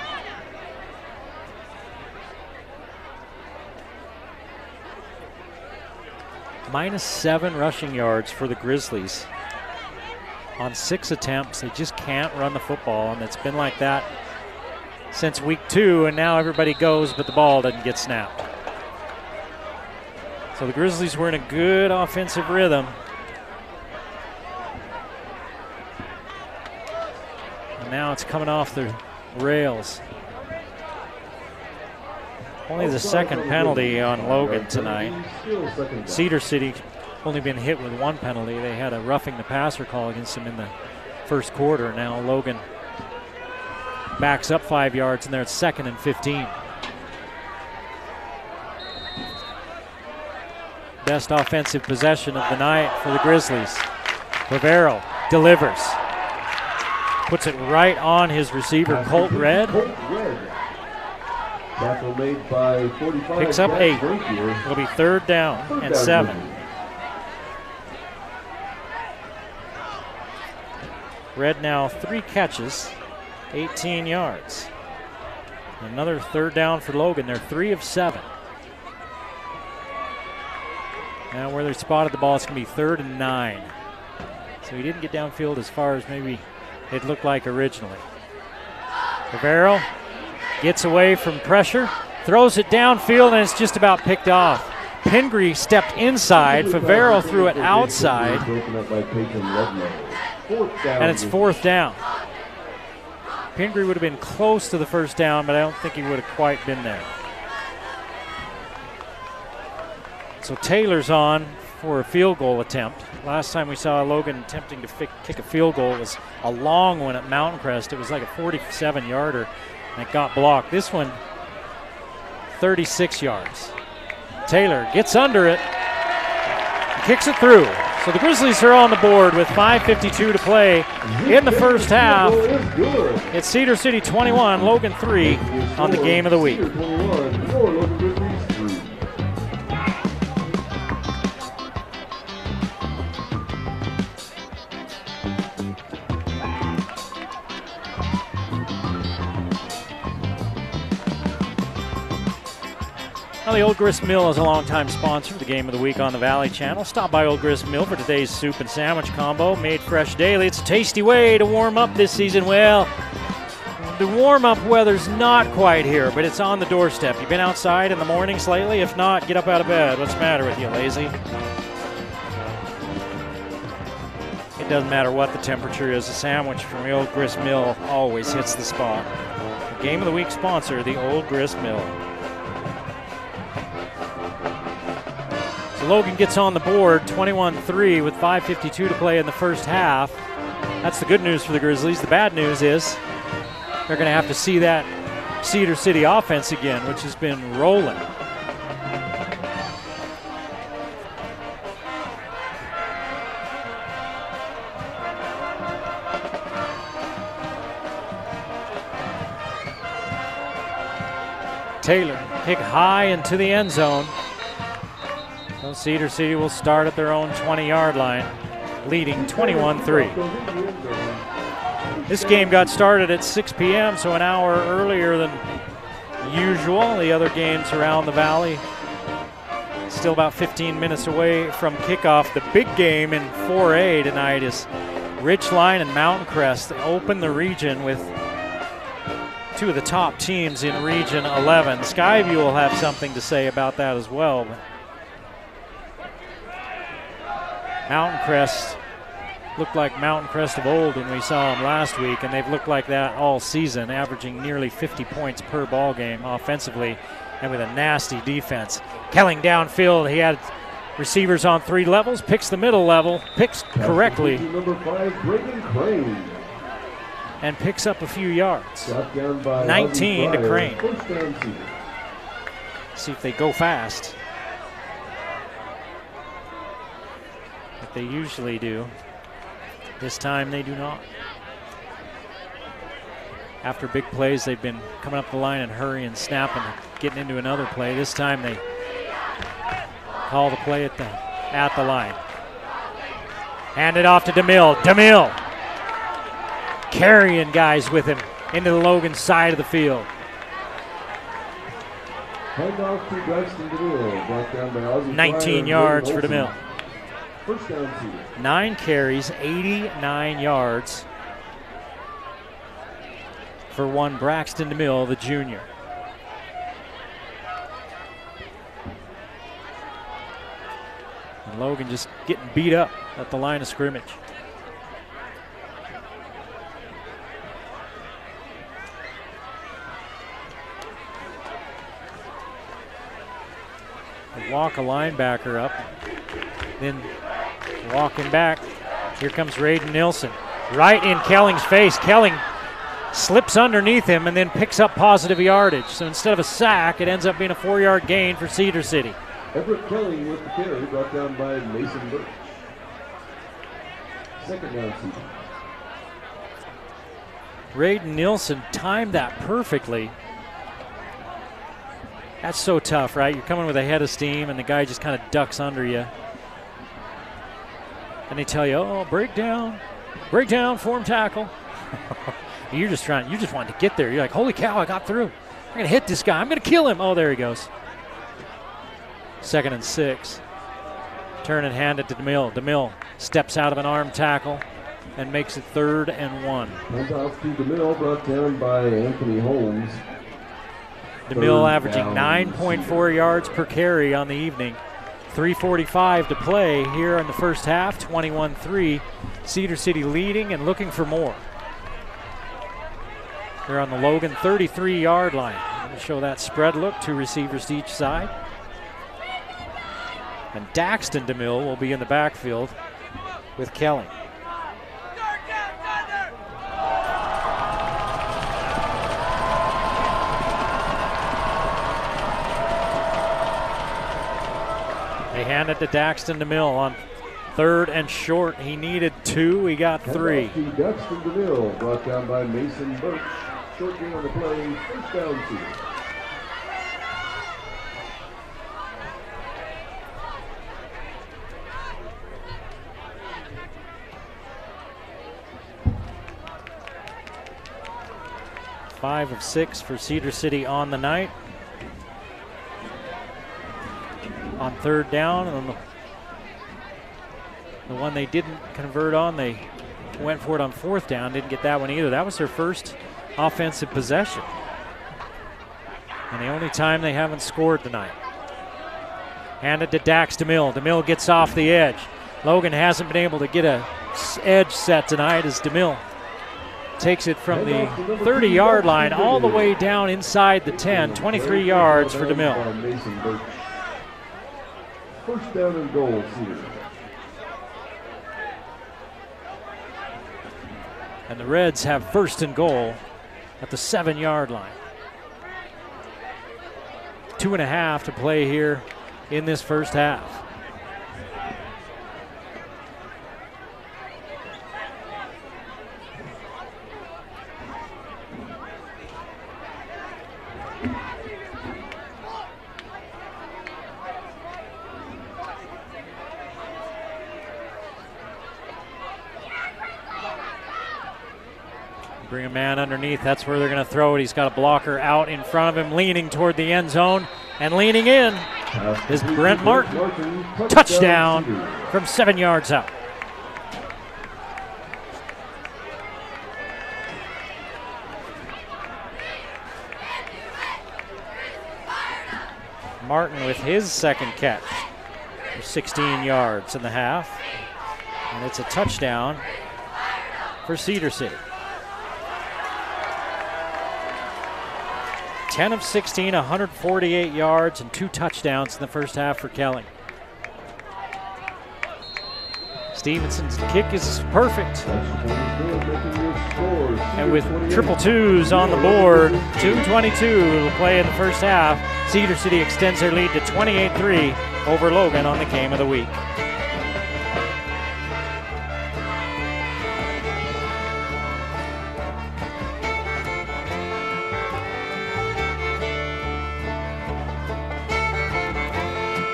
-7 rushing yards for the Grizzlies. On 6 attempts, they just can't run the football, and it's been like that since week 2, and now everybody goes, but the ball doesn't get snapped. So the Grizzlies were in a good offensive rhythm. And now it's coming off the rails. Only the 2nd penalty on Logan tonight. Cedar City only been hit with 1 penalty. They had a roughing the passer call against them in the first quarter. Now Logan backs up 5 yards, and they're at 2nd and 15. Best offensive possession of the night for the Grizzlies. Favero delivers. Puts it right on his receiver, Colt Red. Tackle made by 45. Picks up 8. It'll be 3rd down and 7. Red now 3 catches, 18 yards. Another 3rd down for Logan. They're 3 of 7. Now where they spotted the ball, it's going to be 3rd and 9. So he didn't get downfield as far as maybe it looked like originally. Favero gets away from pressure, throws it downfield, and it's just about picked off. Pingree stepped inside. Favero threw it outside. And it's 4th down. Pingree would have been close to the first down, but I don't think he would have quite been there. So Taylor's on for a field goal attempt. Last time we saw Logan attempting to kick a field goal, it was a long one at Mountain Crest. It was like a 47-yarder, and it got blocked. This one, 36 yards. Taylor gets under it, kicks it through. So the Grizzlies are on the board with 5:52 to play in the first half. It's Cedar City 21, Logan 3 on the game of the week. Well, the Old Grist Mill is a longtime sponsor of the Game of the Week on the Valley Channel. Stop by Old Grist Mill for today's soup and sandwich combo, made fresh daily. It's a tasty way to warm up this season. Well, the warm-up weather's not quite here, but it's on the doorstep. You been outside in the mornings lately? If not, get up out of bed. What's the matter with you, lazy? It doesn't matter what the temperature is. A sandwich from the Old Grist Mill always hits the spot. The Game of the Week sponsor, the Old Grist Mill. Logan gets on the board, 21-3 with 5:52 to play in the first half. That's the good news for the Grizzlies. The bad news is they're going to have to see that Cedar City offense again, which has been rolling. Taylor, kick high into the end zone. So Cedar City will start at their own 20-yard line, leading 21-3. This game got started at 6 p.m., so an hour earlier than usual. The other games around the valley still about 15 minutes away from kickoff. The big game in 4A tonight is Ridgeline and Mountain Crest. They open the region with two of the top teams in Region 11. Skyview will have something to say about that as well. Mountain Crest looked like Mountain Crest of old when we saw them last week, and they've looked like that all season, averaging nearly 50 points per ball game offensively and with a nasty defense. Kelling downfield, he had receivers on 3 levels, picks the middle level, picks correctly, Number 5, Brayden Crane. And picks up a few yards. 19 to Crane. See if they go fast. They usually do. This time they do not. After big plays, they've been coming up the line and hurrying, snapping, getting into another play. This time they call the play at the line. Hand it off to DeMille. DeMille carrying guys with him into the Logan side of the field. Hand off to Braxton DeMille. Brought down by Ozzie 19 yards for Olsen. DeMille. First down, Cedar. 9 carries, 89 yards for one Braxton DeMille, the junior. And Logan just getting beat up at the line of scrimmage. They walk a linebacker up, then walking back, here comes Raiden Nilsson. Right in Kelling's face. Kelling slips underneath him and then picks up positive yardage. So instead of a sack, it ends up being a 4-yard gain for Cedar City. Everett Kelling with the carry, brought down by Mason Birch. Second down, Cedar. Raiden Nilsson timed that perfectly. That's so tough, right? You're coming with a head of steam and the guy just kind of ducks under you. And they tell you, oh, break down, form tackle. you just wanted to get there. You're like, holy cow, I got through. I'm going to hit this guy. I'm going to kill him. Oh, there he goes. 2nd and 6. Turn and hand it to DeMille. DeMille steps out of an arm tackle and makes it 3rd and 1. Hand off to DeMille, brought down by Anthony Holmes. DeMille averaging 9.4 yards per carry on the evening. 3:45 to play here in the first half, 21-3. Cedar City leading and looking for more. They're on the Logan 33-yard line. I'm going to show that spread look, 2 receivers to each side. And Daxton DeMille will be in the backfield with Kelly. They hand it to Daxton DeMille on 3rd and short. He needed 2, he got 3. Daxton DeMille, brought down by Mason Birch. Short game on the play, first down Cedar. Five of 6 for Cedar City on the night. On 3rd down, and the one they didn't convert on, they went for it on 4th down, didn't get that one either. That was their first offensive possession. And the only time they haven't scored tonight. Handed to Dax DeMille. DeMille gets off the edge. Logan hasn't been able to get a edge set tonight as DeMille takes it from the 30-yard line all the way down inside the 10, 23 yards for DeMille. First down and goal, Cedar. And the Reds have 1st and goal at the 7-yard line. 2.5 to play here in this first half. Bring a man underneath. That's where they're going to throw it. He's got a blocker out in front of him, leaning toward the end zone. And leaning in is Brent Martin. Touchdown from 7 yards out. Martin with his 2nd catch for 16 yards in the half. And it's a touchdown for Cedar City. 10 of 16, 148 yards, and 2 touchdowns in the first half for Kelly. Stevenson's kick is perfect. And with triple twos on the board, 2:22 to play in the first half, Cedar City extends their lead to 28-3 over Logan on the game of the week.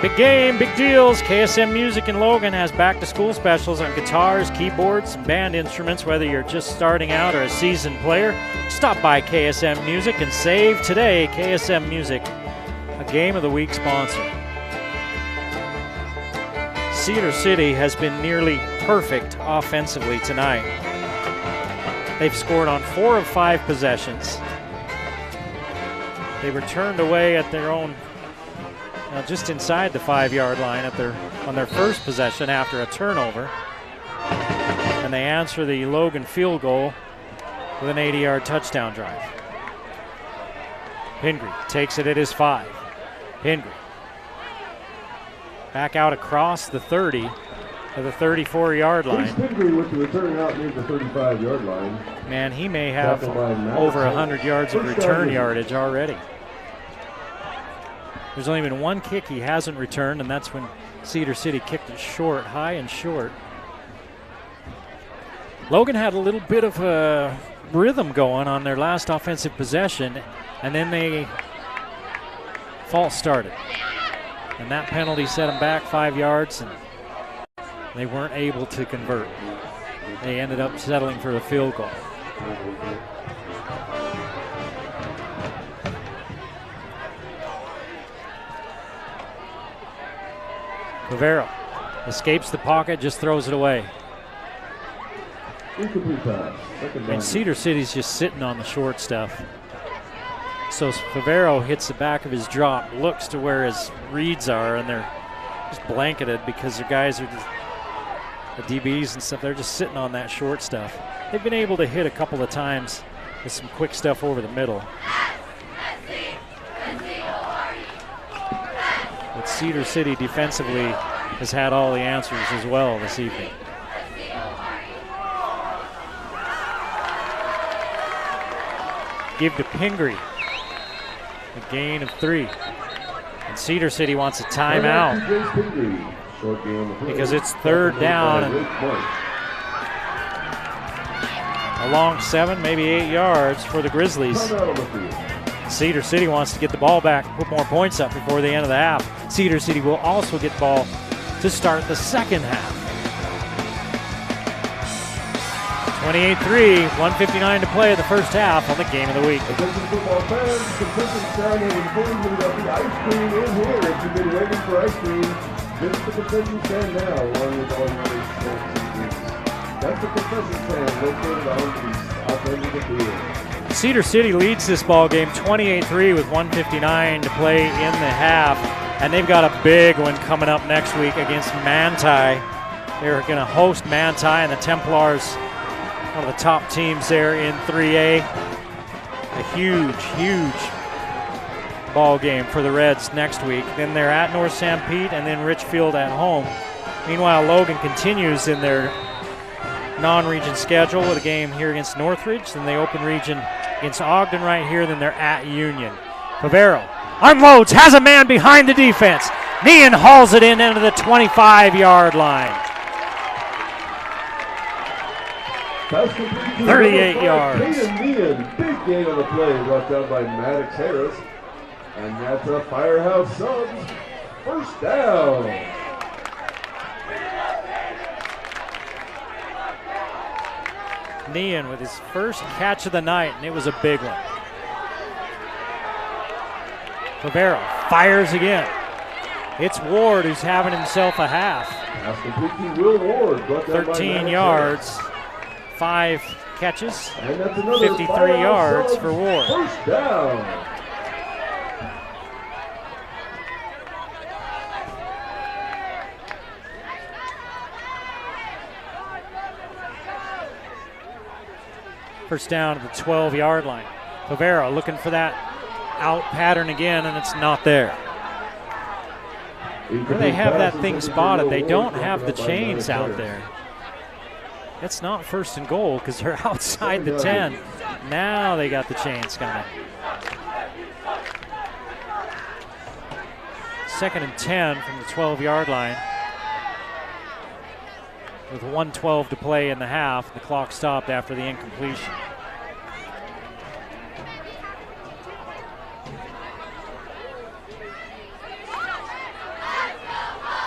Big game, big deals. KSM Music in Logan has back-to-school specials on guitars, keyboards, and band instruments. Whether you're just starting out or a seasoned player, stop by KSM Music and save today. KSM Music, a Game of the Week sponsor. Cedar City has been nearly perfect offensively tonight. They've scored on 4 of 5 possessions. They were turned away at their own, just inside the 5-yard line on their first possession after a turnover. And they answer the Logan field goal with an 80-yard touchdown drive. Pingree takes it at his 5. Pingree back out across the 30 to the 34-yard line. Pingree with the return out near the 35-yard line. Man, he may have over 100 yards of return yardage already. There's only been one kick he hasn't returned, and that's when Cedar City kicked it short, high and short. Logan had a little bit of a rhythm going on their last offensive possession, and then they false started. And that penalty set them back 5 yards, and they weren't able to convert. They ended up settling for the field goal. Rivera escapes the pocket, just throws it away. And Cedar City's just sitting on the short stuff. So Favero hits the back of his drop, looks to where his reads are, and they're just blanketed because the guys are the DBs and stuff. They're just sitting on that short stuff. They've been able to hit a couple of times with some quick stuff over the middle. But Cedar City defensively has had all the answers as well this evening. Give to Pingree. A gain of 3. And Cedar City wants a timeout because it's 3rd down and a long 7, maybe 8 yards for the Grizzlies. Cedar City wants to get the ball back, put more points up before the end of the half. Cedar City will also get the ball to start the second half. 28-3, 1:59 to play in the first half on the game of the week. Attention football fans, concession stand has informed you that the ice cream is here. If you've been waiting for ice cream, visit the concession stand now, along with all your other snacks and drinks. That's the concession stand located on the south end of the field. Cedar City leads this ball game 28-3 with 1:59 to play in the half, and they've got a big one coming up next week against Manti. They're going to host Manti, and the Templars, one of the top teams there in 3A. A huge ball game for the Reds next week. Then they're at North St. Pete and then Richfield at home. Meanwhile, Logan continues in their non-region schedule with a game here against Northridge. Then they open region against Ogden right here. Then they're at Union. Favero unloads, has a man behind the defense. Nean hauls it in into the 25-yard line. 38 yards. Nean, big gain on the play, brought down by Maddox Harris. And that's a Firehouse Subs first down. Nean with his first catch of the night, and it was a big one. Favero fires again. It's Ward who's having himself a half. That's completely Will Ward. 13 yards. 5 catches, and that's another 53 yards for Ward. First down. First down at the 12-yard line. Favero looking for that out pattern again, and it's not there. Where they have that thing spotted, they don't have the chains out there. It's not first and goal because they're outside the 10. Now they got the chains coming. 2nd and 10 from the 12-yard line. With 1:12 to play in the half, the clock stopped after the incompletion.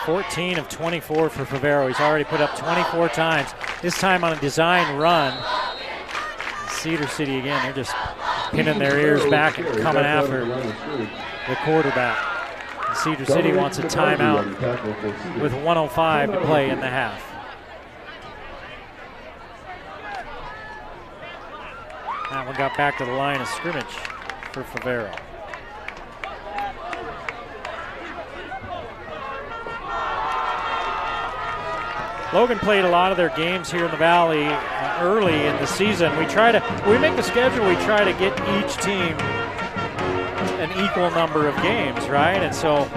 (14 of 24 for Favero. He's already put up 24 times. This time on a design run. Cedar City again, they're just pinning their ears back and coming after the quarterback. And Cedar City wants a timeout with 1:05 to play in the half. That one got back to the line of scrimmage for Favero. Logan played a lot of their games here in the Valley early in the season. We make the schedule, we try to get each team an equal number of games, right? And so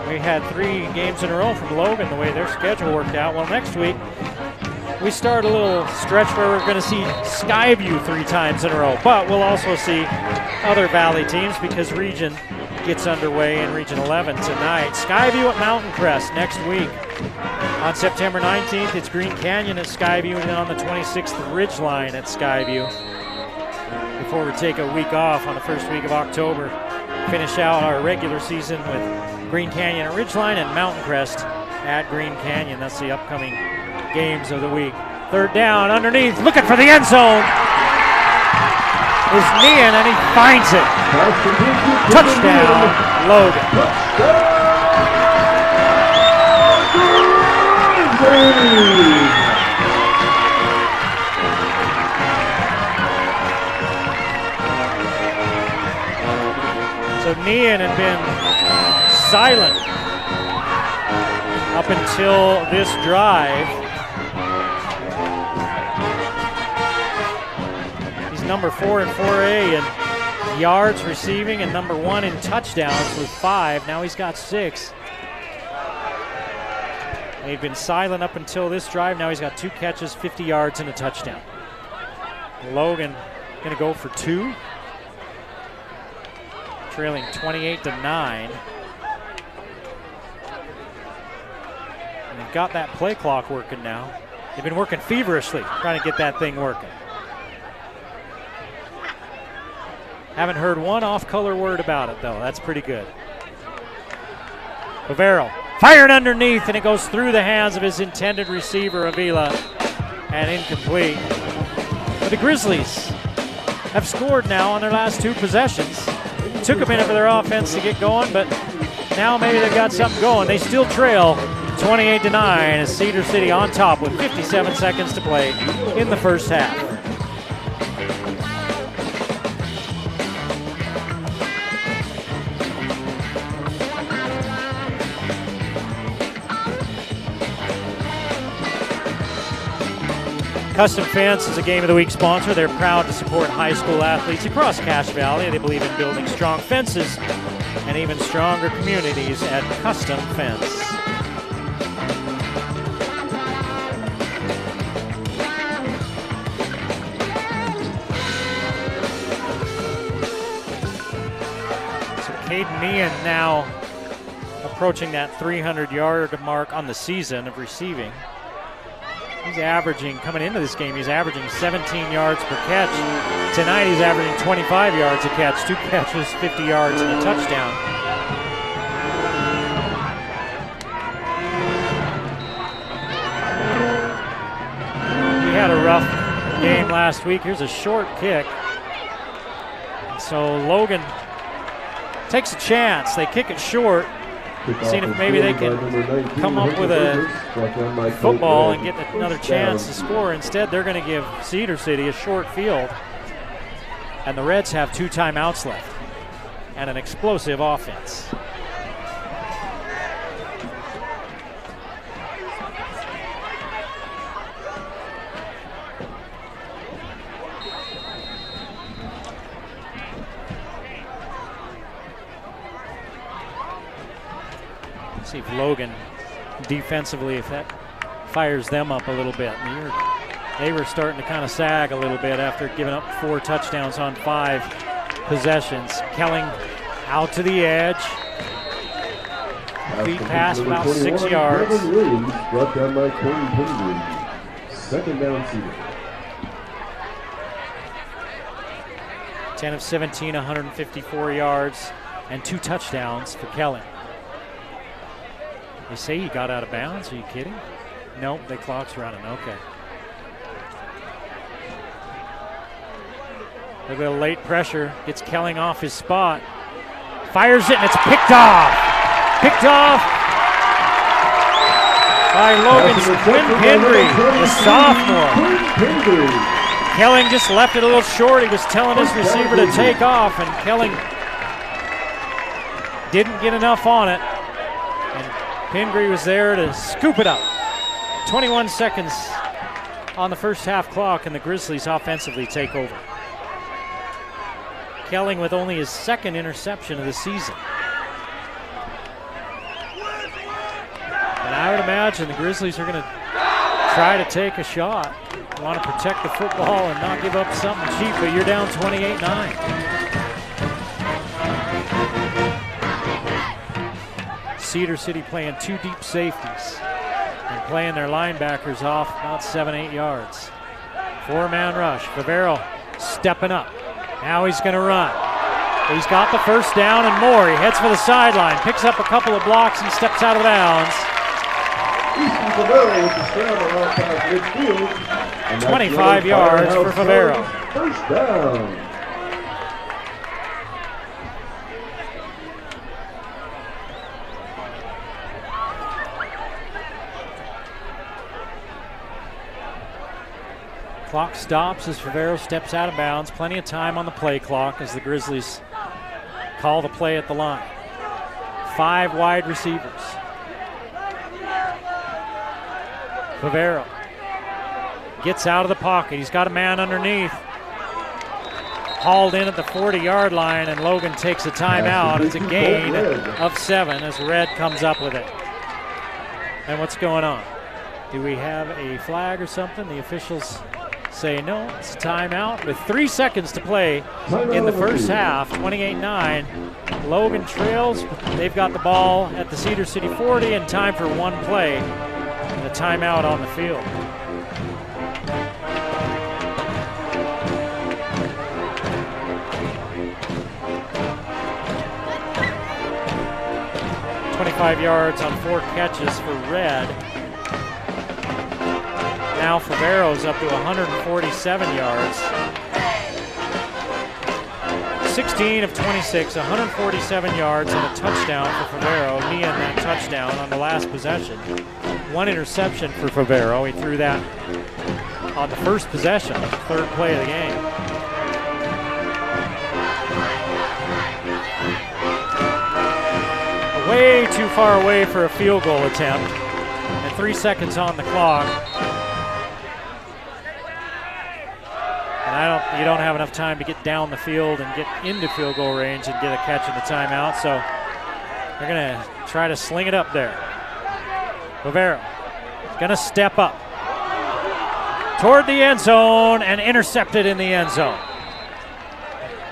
we had 3 games in a row from Logan the way their schedule worked out. Well, next week we start a little stretch where we're going to see Skyview 3 times in a row, but we'll also see other Valley teams because region gets underway in Region 11 tonight. Skyview at Mountain Crest next week. On September 19th, it's Green Canyon at Skyview, and then on the 26th, Ridgeline at Skyview. Before we take a week off on the first week of October, finish out our regular season with Green Canyon at Ridgeline and Mountain Crest at Green Canyon. That's the upcoming games of the week. 3rd down, underneath, looking for the end zone. Is Nean, and he finds it. Touchdown, Logan. So Nean had been silent up until this drive. He's number 4 in 4A in yards receiving and number 1 in touchdowns with 5. Now he's got 6. They've been silent up until this drive. Now he's got 2 catches, 50 yards, and a touchdown. Logan going to go for 2. Trailing 28-9. And they've got that play clock working now. They've been working feverishly, trying to get that thing working. Haven't heard one off-color word about it, though. That's pretty good. Favero fired underneath, and it goes through the hands of his intended receiver, Avila, and incomplete. But the Grizzlies have scored now on their last 2 possessions. It took a minute for their offense to get going, but now maybe they've got something going. They still trail 28-9 as Cedar City on top with 57 seconds to play in the first half. Custom Fence is a Game of the Week sponsor. They're proud to support high school athletes across Cache Valley. They believe in building strong fences and even stronger communities at Custom Fence. So Caden Meehan now approaching that 300-yard mark on the season of receiving. He's averaging, coming into this game, he's averaging 17 yards per catch. Tonight he's averaging 25 yards a catch, 2 catches, 50 yards, and a touchdown. He had a rough game last week. Here's a short kick. So Logan takes a chance. They kick it short. Seeing if maybe they can come up with a football and get another chance to score. Instead, they're going to give Cedar City a short field. And the Reds have 2 timeouts left and an explosive offense. See if Logan defensively, if that fires them up a little bit. They were starting to kind of sag a little bit after giving up 4 touchdowns on 5 possessions. Kelling out to the edge. Feet pass about 6 yards. Brought down by Cody Pingree. Second down, Cedar. 10 of 17, 154 yards, and 2 touchdowns for Kelling. They say he got out of bounds. Are you kidding? Nope, the clock's running. Okay. A little late pressure. Gets Kelling off his spot. Fires it, and it's picked off. Picked off by Logan's Quinn Pingree, the sophomore. Kelling just left it a little short. He was telling his receiver to take off, and Kelling didn't get enough on it. Pingree was there to scoop it up. 21 seconds on the first half clock, and the Grizzlies offensively take over. Kelling with only his 2nd interception of the season. And I would imagine the Grizzlies are going to try to take a shot. You want to protect the football and not give up something cheap, but you're down 28-9. Cedar City playing 2 deep safeties and playing their linebackers off about 7-8 yards. 4-man rush. Favero stepping up. Now he's going to run. He's got the first down and more. He heads for the sideline, picks up a couple of blocks and steps out of bounds. 25 yards for Favero. First down. Clock stops as Favero steps out of bounds. Plenty of time on the play clock as the Grizzlies call the play at the line. 5 wide receivers. Favero gets out of the pocket. He's got a man underneath. hauled in at the 40-yard line, and Logan takes a timeout. It's a gain of 7 as Red comes up with it. And what's going on? Do we have a flag or something? The officials say no, it's a timeout with 3 seconds to play in the first half, 28-9. Logan trails. They've got the ball at the Cedar City 40 and time for one play and a timeout on the field. .25 yards on 4 catches for Red. Now Favero's up to 147 yards. 16 of 26, 147 yards and a touchdown for Favero. He in that touchdown on the last possession. 1 interception for Favero. He threw that on the first possession, the third play of the game. Way too far away for a field goal attempt. And 3 seconds on the clock. And you don't have enough time to get down the field and get into field goal range and get a catch in the timeout. So they're going to try to sling it up there. Favero going to step up toward the end zone and intercepted in the end zone.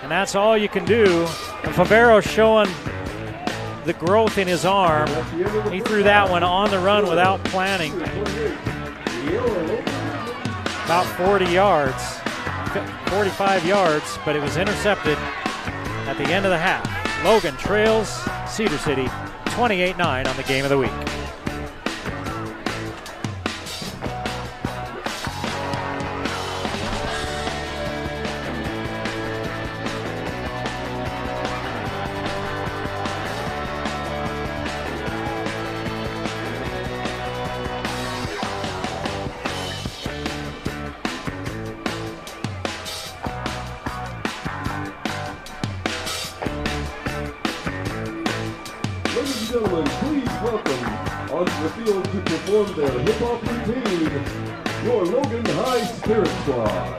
And that's all you can do. And Favero showing the growth in his arm. He threw that one on the run without planning. About 40 yards. 45 yards, but it was intercepted at the end of the half. Logan trails Cedar City 28-9 on the game of the week. Gentlemen, please welcome onto the field to perform their hip-hop routine, your Logan High Spirit Squad.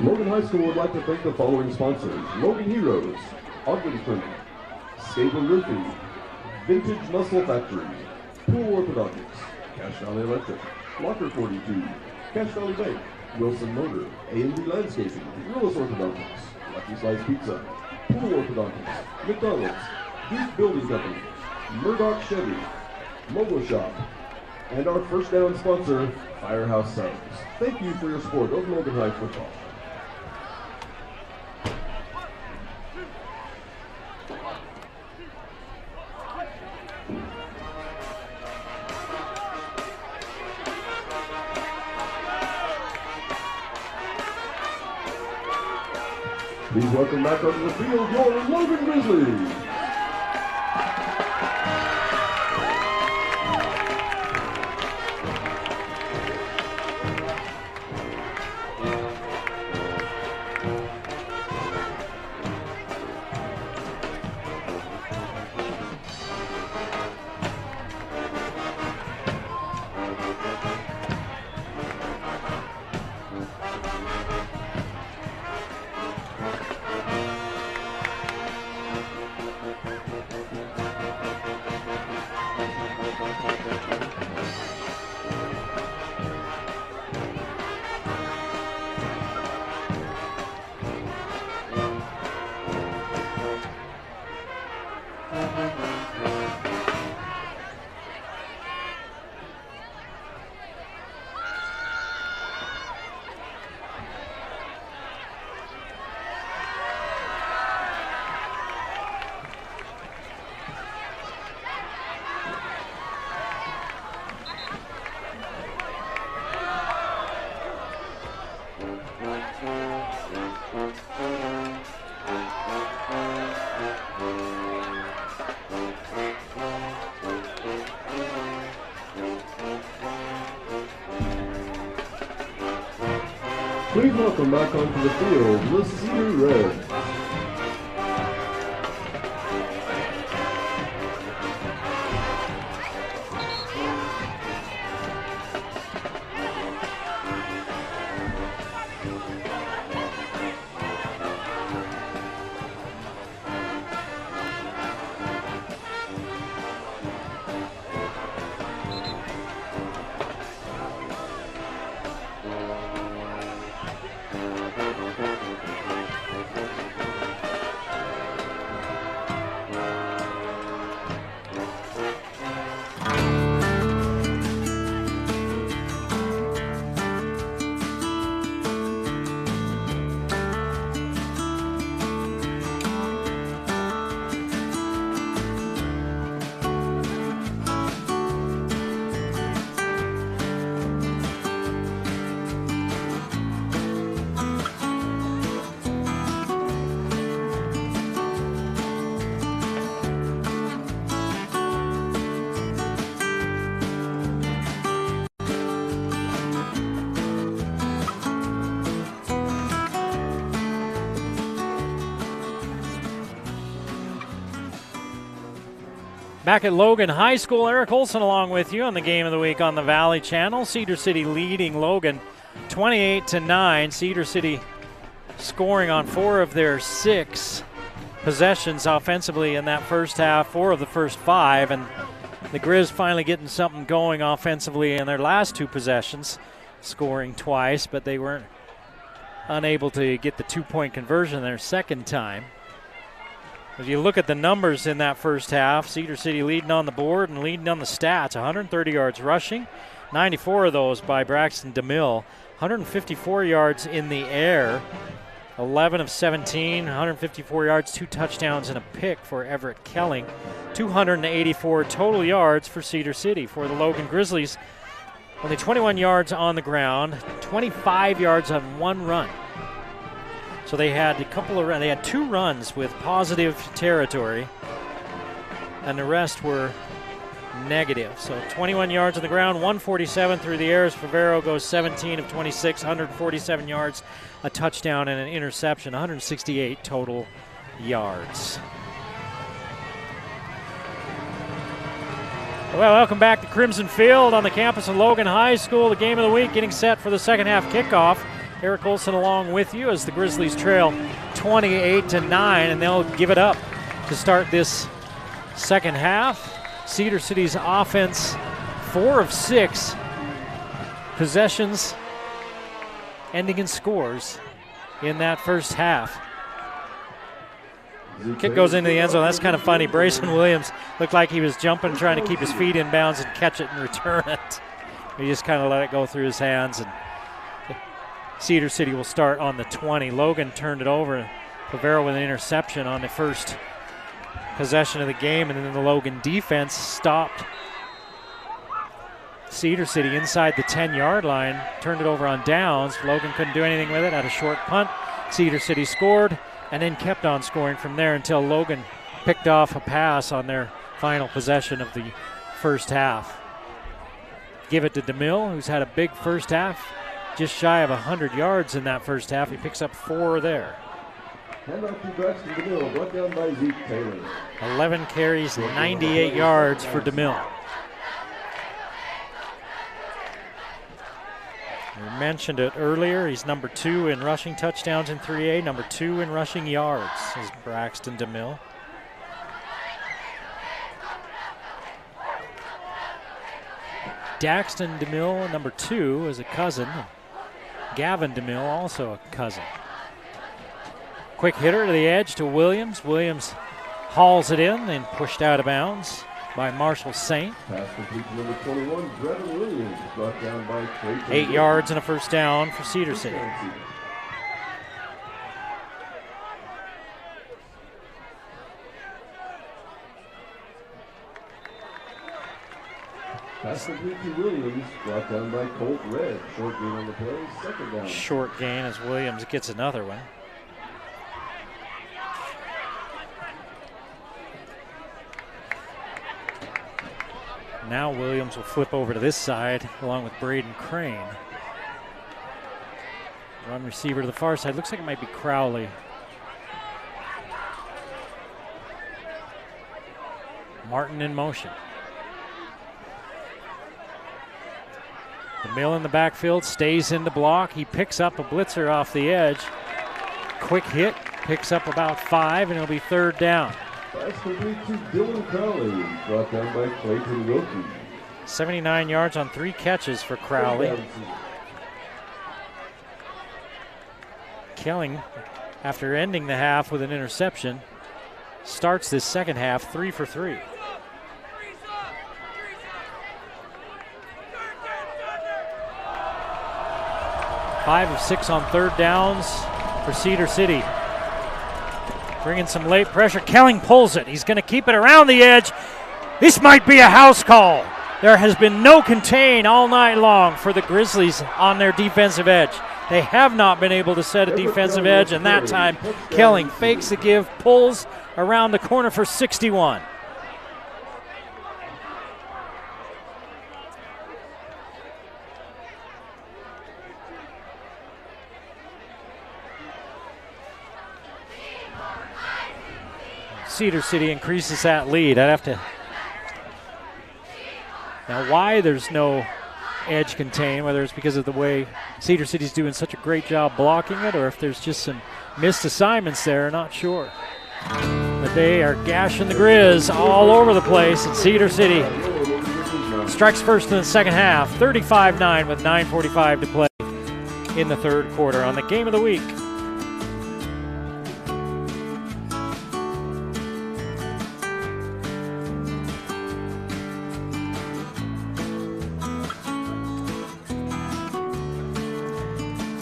Logan High School would like to thank the following sponsors: Logan Heroes, Ogden Clinic, Stable Roofing, Vintage Muscle Factory, Pool Orthodontics, Cache Valley Electric, Locker 42, Cache Valley Bank, Wilson Motor, A&B Landscaping, Willis Orthodontics, Lucky Slice Pizza, Pool Orthodontics, McDonald's, Duke Building Company, Murdoch Chevy, Mogo Shop, and our first down sponsor, Firehouse Subs. Thank you for your support of Logan High football. Please welcome back onto the field your Logan Grizzlies. Please welcome back onto the field the Cedar Reds. Back at Logan High School, Eric Olson along with you on the Game of the Week on the Valley Channel. Cedar City leading Logan 28-9. Cedar City scoring on 4 of their 6 possessions offensively in that first half, 4 of the first 5, and the Grizz finally getting something going offensively in their last 2 possessions, scoring twice, but they weren't unable to get the 2-point conversion their second time. If you look at the numbers in that first half, Cedar City leading on the board and leading on the stats. 130 yards rushing, 94 of those by Braxton DeMille. 154 yards in the air, 11 of 17, 154 yards, 2 touchdowns and a pick for Everett Kelling. 284 total yards for Cedar City. For the Logan Grizzlies, only 21 yards on the ground, 25 yards on 1 run. So they had they had 2 runs with positive territory, and the rest were negative. So 21 yards on the ground, 147 through the air as Favero goes 17 of 26, 147 yards, a touchdown and an interception, 168 total yards. Well, welcome back to Crimson Field on the campus of Logan High School. The Game of the Week getting set for the second half kickoff. Eric Olson along with you as the Grizzlies trail 28-9, and they'll give it up to start this second half. Cedar City's offense, 4 of 6 possessions ending in scores in that first half. Kick goes into the end zone. That's kind of funny. Brayson Williams looked like he was jumping, trying to keep his feet in bounds and catch it and return it. He just kind of let it go through his hands, and Cedar City will start on the 20. Logan turned it over. Pavero with an interception on the first possession of the game, and then the Logan defense stopped Cedar City inside the 10-yard line, turned it over on downs. Logan couldn't do anything with it, had a short punt. Cedar City scored and then kept on scoring from there until Logan picked off a pass on their final possession of the first half. Give it to DeMille, who's had a big first half, just shy of 100 yards in that first half. He picks up 4 there. 11 carries, 98 yards for DeMille. We mentioned it earlier. He's number 2 in rushing touchdowns in 3A, number 2 in rushing yards is Braxton DeMille. Daxton DeMille, number 2, is a cousin. Gavin DeMille, also a cousin. Quick hitter to the edge to Williams. Williams hauls it in, then pushed out of bounds by Marshall Saint. Pass complete to number 21, Brevin Williams, brought down by Clayton. 8 yards and a first down for Cedar City. Pass complete to Williams, brought down by Colt Red. Short gain on the play, second down. Short gain as Williams gets another one. Now Williams will flip over to this side along with Braden Crane. Run receiver to the far side. Looks like it might be Crowley. Martin in motion. DeMille in the backfield, stays in the block. He picks up a blitzer off the edge. Quick hit, picks up about 5, and it'll be third down. Pass complete to Dylan Crowley, brought down by Clayton Wilkie. 79 yards on 3 catches for Crowley. Kelling, after ending the half with an interception, starts this second half 3 for 3. Five of 6 on third downs for Cedar City. Bringing some late pressure. Kelling pulls it. He's going to keep it around the edge. This might be a house call. There has been no contain all night long for the Grizzlies on their defensive edge. They have not been able to set a defensive edge, and that time Kelling fakes the give, pulls around the corner for 61. Cedar City increases that lead. I'd have to. Now, why there's no edge contain, whether it's because of the way Cedar City's doing such a great job blocking it, or if there's just some missed assignments there, not sure. But they are gashing the Grizz all over the place, and Cedar City strikes first in the second half, 35-9 with 9:45 to play in the third quarter on the Game of the Week.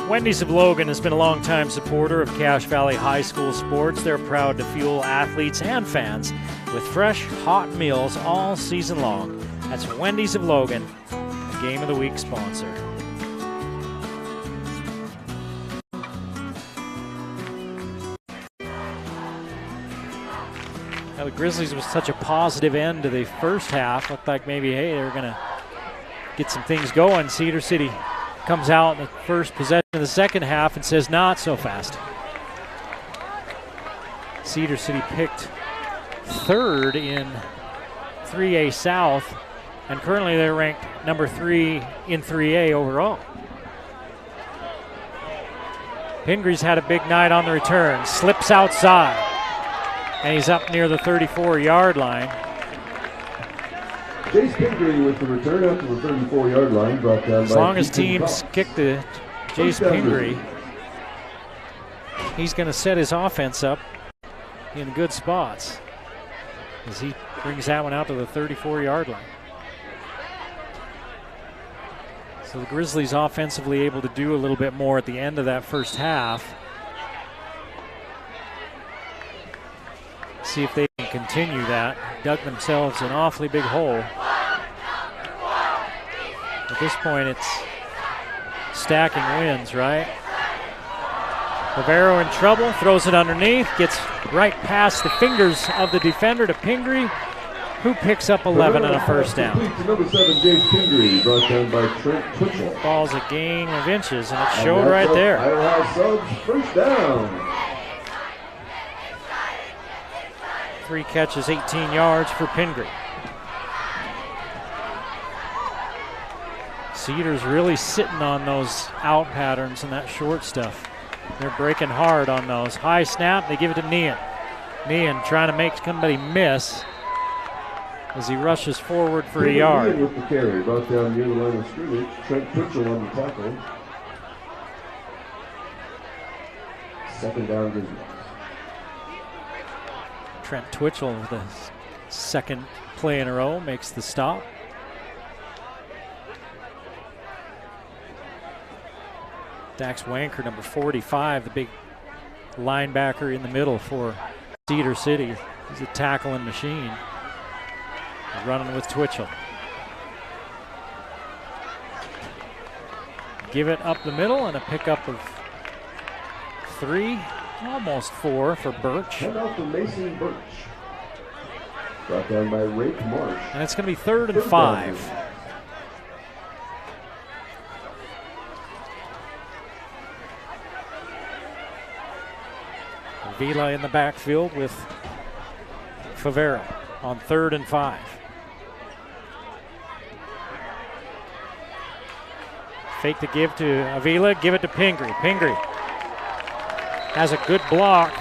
Wendy's of Logan has been a longtime supporter of Cache Valley High School sports. They're proud to fuel athletes and fans with fresh, hot meals all season long. That's Wendy's of Logan, the Game of the Week sponsor. Now the Grizzlies was such a positive end to the first half. Looked like maybe, hey, they're going to get some things going. Cedar City comes out in the first possession of the second half and says, not so fast. Cedar City picked third in 3A South, and currently they're ranked number 3 in 3A overall. Pingree's had a big night on the return. Slips outside. And he's up near the 34-yard line. Chase Pingree with the return after the 34-yard line, brought down as long as teams kick the Jace Pingree, he's going to set his offense up in good spots as he brings that one out to the 34-yard line. So the Grizzlies offensively able to do a little bit more at the end of that first half. See if they can continue that. Dug themselves an awfully big hole. At this point, it's stacking wins, right? Favero in trouble, throws it underneath, gets right past the fingers of the defender to Pingree, who picks up 11 and a first down. Number 7, Jace Pingree, brought down by Trent Twitchell. Ball's a gain of inches, and it showed right there. Firehouse Subs, first down. 3 catches, 18 yards for Pingree. Cedar's really sitting on those out patterns and that short stuff. They're breaking hard on those. High snap, they give it to Nean. Nean trying to make somebody miss as he rushes forward for a yard. Nean with the carry, brought down near the line of scrimmage. Trent Twitchell on the tackle. Second down, Grizzlies. Trent Twitchell, the second play in a row, makes the stop. Dax Wanker, number 45, the big linebacker in the middle for Cedar City. He's a tackling machine. He's running with Twitchell. Give it up the middle and a pickup of 3, almost 4 for Birch. Head out to Mason Birch. Brought down by Rake Marsh. And it's going to be 3rd and 5. Vila in the backfield with Favero on 3rd and 5. Fake to give to Avila, give it to Pingree. Pingree has a good block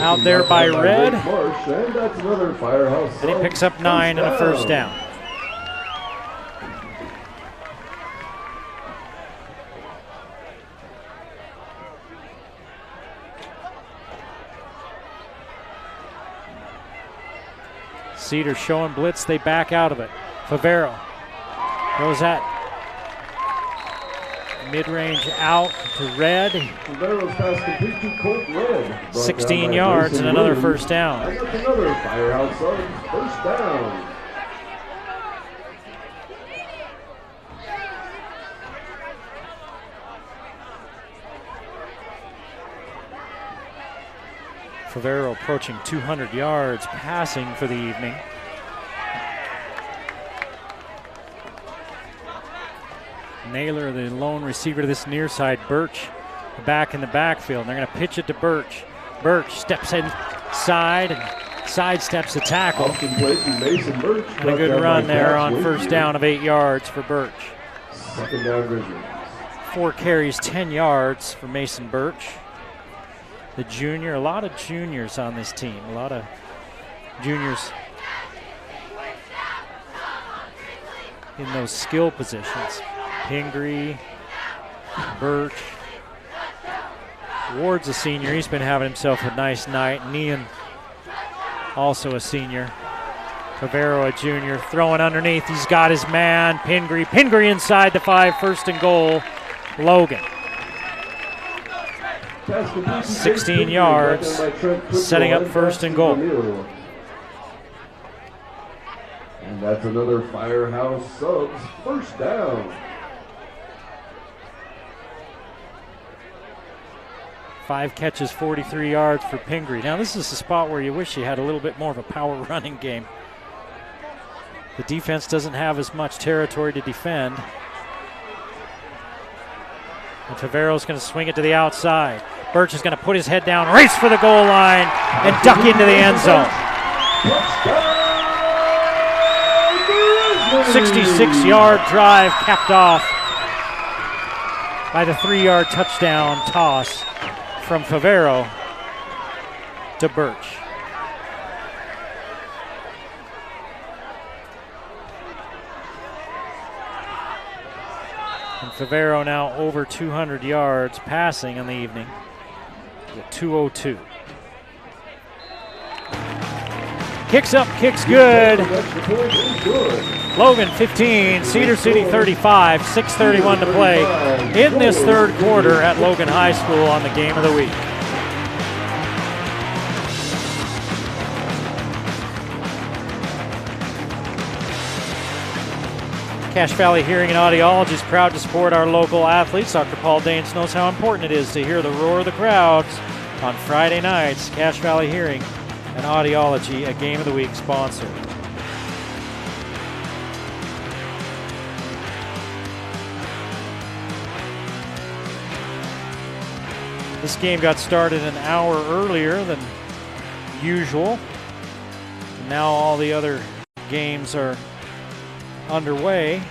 out there by Red. And that's another Firehouse. And he picks up 9 and a first down. Cedar showing blitz, they back out of it. Favero goes that mid-range out to Red. Favero's pass complete to Colt Red. 16 yards and another first down. And that's another Firehouse Subs first down. Favero approaching 200 yards passing for the evening. Naylor, the lone receiver to this near side. Birch back in the backfield. They're going to pitch it to Birch. Birch steps inside and sidesteps the tackle. Mason Birch. And a good run there on first down of 8 yards for Birch. Second down, Grizzlies. 4 carries, 10 yards for Mason Birch. The junior, a lot of juniors on this team. A lot of juniors in those skill positions. Pingree, Birch. Ward's a senior. He's been having himself a nice night. Nean, also a senior. Favero, a junior, throwing underneath. He's got his man, Pingree. Pingree inside the 5, 1st and goal. Logan. 16 yards, setting up 1st and goal. And that's another Firehouse Subs first down. 5 catches, 43 yards for Pingree. Now this is a spot where you wish you had a little bit more of a power running game. The defense doesn't have as much territory to defend. And Favero's going to swing it to the outside. Birch is going to put his head down, race for the goal line, and duck into the end zone. 66-yard drive capped off by the 3-yard touchdown toss from Favero to Birch. And Favero now over 200 yards passing in the evening with 2:02. Kicks up, kicks good. Logan 15, Cedar City 35, 6:31 to play in this third quarter at Logan High School on the Game of the Week. Cache Valley Hearing and Audiology is proud to support our local athletes. Dr. Paul Danes knows how important it is to hear the roar of the crowds on Friday nights. Cache Valley Hearing and Audiology, a Game of the Week sponsor. This game got started an hour earlier than usual. Now all the other games are underway.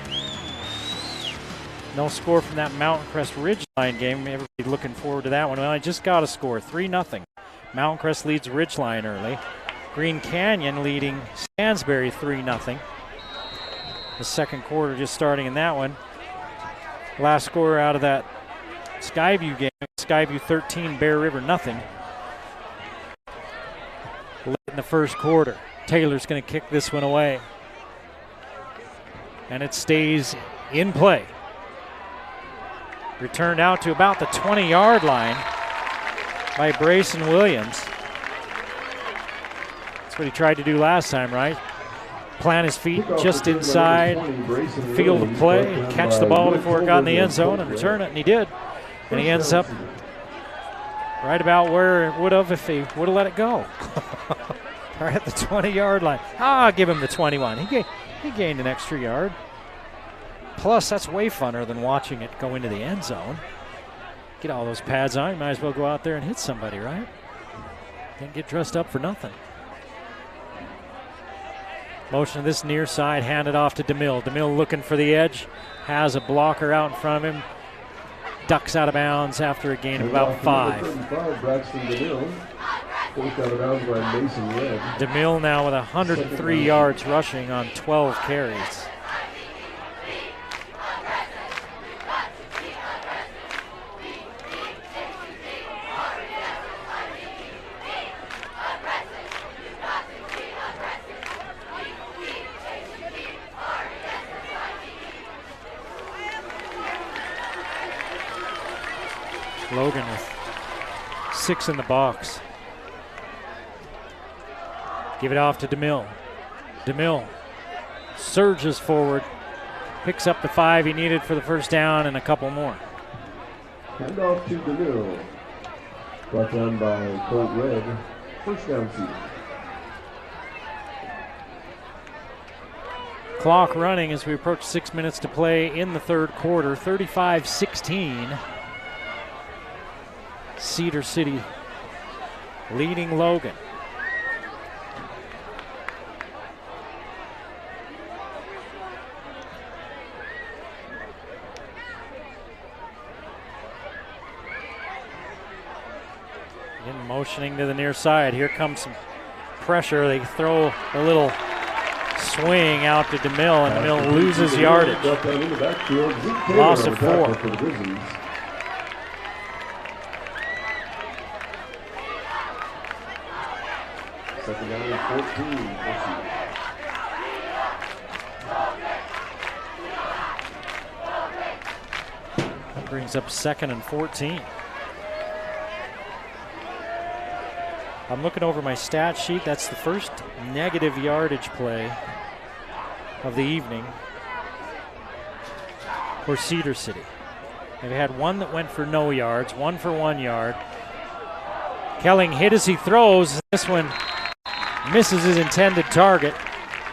No score from that Mountain Crest Ridgeline game. Everybody looking forward to that one. Well, I just got a score, 3-0. Mountain Crest leads Ridgeline early. Green Canyon leading Stansbury 3-0. The second quarter just starting in that one. Last score out of that Skyview game, Skyview 13, Bear River nothing. Late in the first quarter. Taylor's going to kick this one away. And it stays in play. Returned out to about the 20-yard line by Brayson Williams. That's what he tried to do last time, right? Plant his feet just inside the field of play and catch the ball before it got in the end zone and return it, and he did. And he ends up right about where it would have if he would have let it go. Right at the 20-yard line. Give him the 21. He gained an extra yard. Plus, that's way funner than watching it go into the end zone. Get all those pads on, you might as well go out there and hit somebody, right? Didn't get dressed up for nothing. Motion to this near side, handed off to DeMille. DeMille looking for the edge, has a blocker out in front of him. Ducks out of bounds after a gain of about 5. DeMille now with 103 yards rushing on 12 carries. Logan with 6 in the box. Give it off to DeMille. DeMille surges forward, picks up the 5 he needed for the first down and a couple more. Hand off to DeMille. Brought down by Colt Red. First down Cedar. Clock running as we approach 6 minutes to play in the third quarter. 35-16. Cedar City leading Logan. Again, motioning to the near side. Here comes some pressure. They throw a little swing out to DeMille, and DeMille loses yardage. Loss of 4. Second down and 14. That brings up 2nd and 14. I'm looking over my stat sheet. That's the first negative yardage play of the evening for Cedar City. They've had one that went for no yards, one for 1 yard. Kelling hit as he throws. This one misses his intended target,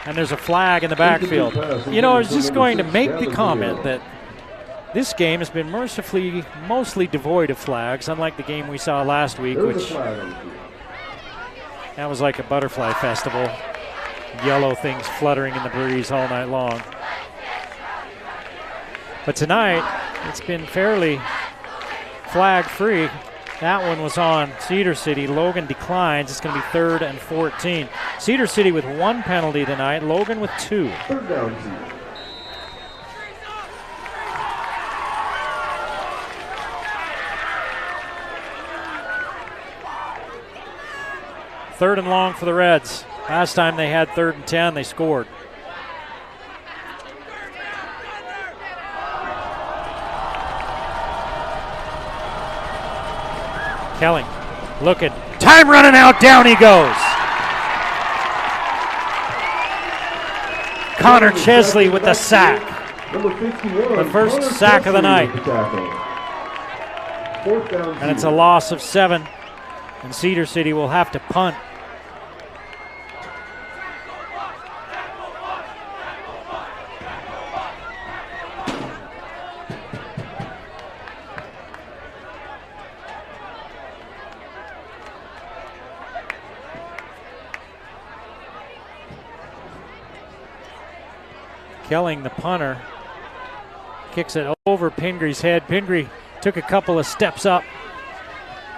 and there's a flag in the backfield. You know, I was just going to make the comment that this game has been mercifully mostly devoid of flags, unlike the game we saw last week, which that was like a butterfly festival. Yellow things fluttering in the breeze all night long. But tonight, it's been fairly flag free. That one was on Cedar City. Logan declines. It's going to be 3rd and 14. Cedar City with 1 penalty tonight. Logan with 2. 3rd down, Cedar. Third and long for the Reds. Last time they had 3rd and 10, they scored. Kelly looking. Time running out. Down he goes. Connor Chesley with the sack. Number 51. The first sack of the night. 4th down, And it's a loss of 7. And Cedar City will have to punt. Kelling, the punter, kicks it over Pingree's head. Pingree took a couple of steps up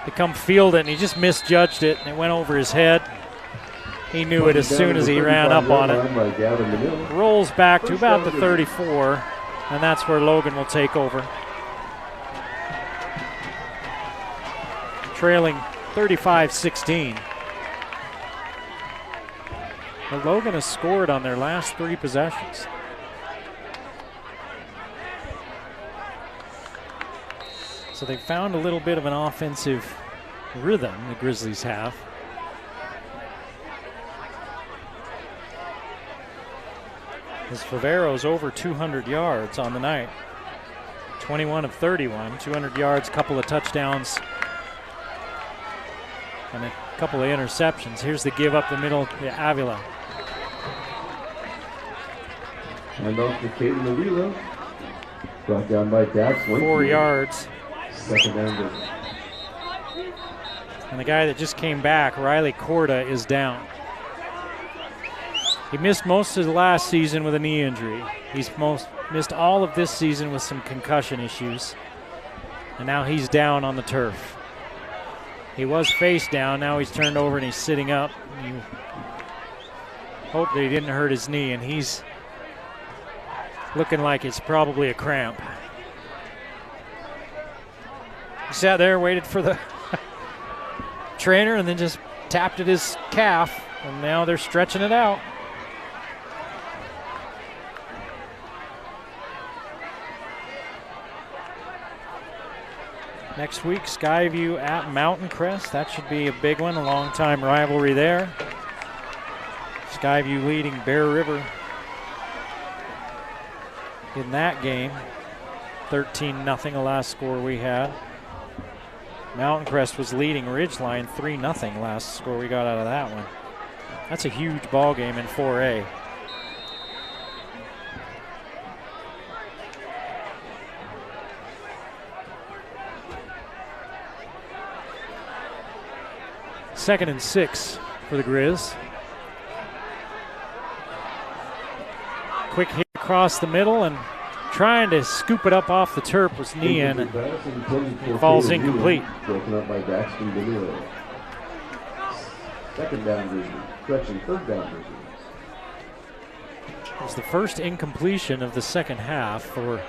to come field it, and he just misjudged it, and it went over his head. He knew it as soon as he ran up on it. Rolls back to about the 34, and that's where Logan will take over. Trailing 35-16. But Logan has scored on their last 3 possessions. So they found a little bit of an offensive rhythm, the Grizzlies have. As Favero's over 200 yards on the night. 21 of 31, 200 yards, couple of touchdowns, and a couple of interceptions. Here's the give up the middle to Avila. And off to Caden Avila. Brought down by Dax. 4 yards. 2nd down. And the guy that just came back, Riley Corda, is down. He missed most of the last season with a knee injury. He's missed all of this season with some concussion issues. And now he's down on the turf. He was face down, now he's turned over and he's sitting up. You hope that he didn't hurt his knee, and he's looking like it's probably a cramp. He sat there, waited for the trainer, and then just tapped at his calf, and now they're stretching it out. Next week, Skyview at Mountain Crest. That should be a big one, a long-time rivalry there. Skyview leading Bear River in that game. 13-0, the last score we had. Mountain Crest was leading Ridgeline 3-0 last score we got out of that one. That's a huge ball game in 4A. Second and 6 for the Grizz. Quick hit across the middle, and trying to scoop it up off the turf was Nian, and it falls incomplete. Broken up by Daxton DeMille. 2nd down Grizzlies. Correction, 3rd down Grizzlies. It was the first incompletion of the second half for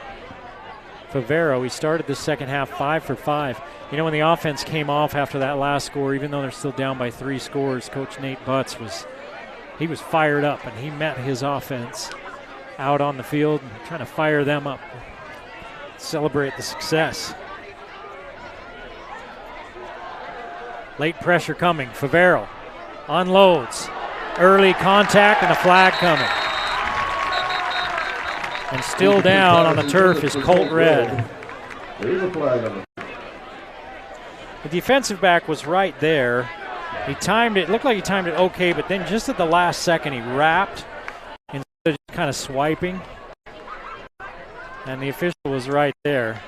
Favero. He started the second half 5 for 5. You know, when the offense came off after that last score, even though they're still down by 3 scores, Coach Nate Butts was fired up, and he met his offense out on the field and trying to fire them up, celebrate the success. Late pressure coming. Favero unloads. Early contact and a flag coming. And still down on the turf is Colt Red. There's a flag on it. The defensive back was right there. He timed it, looked like he timed it okay, but then just at the last second he wrapped instead of just kind of swiping. And the official was right there.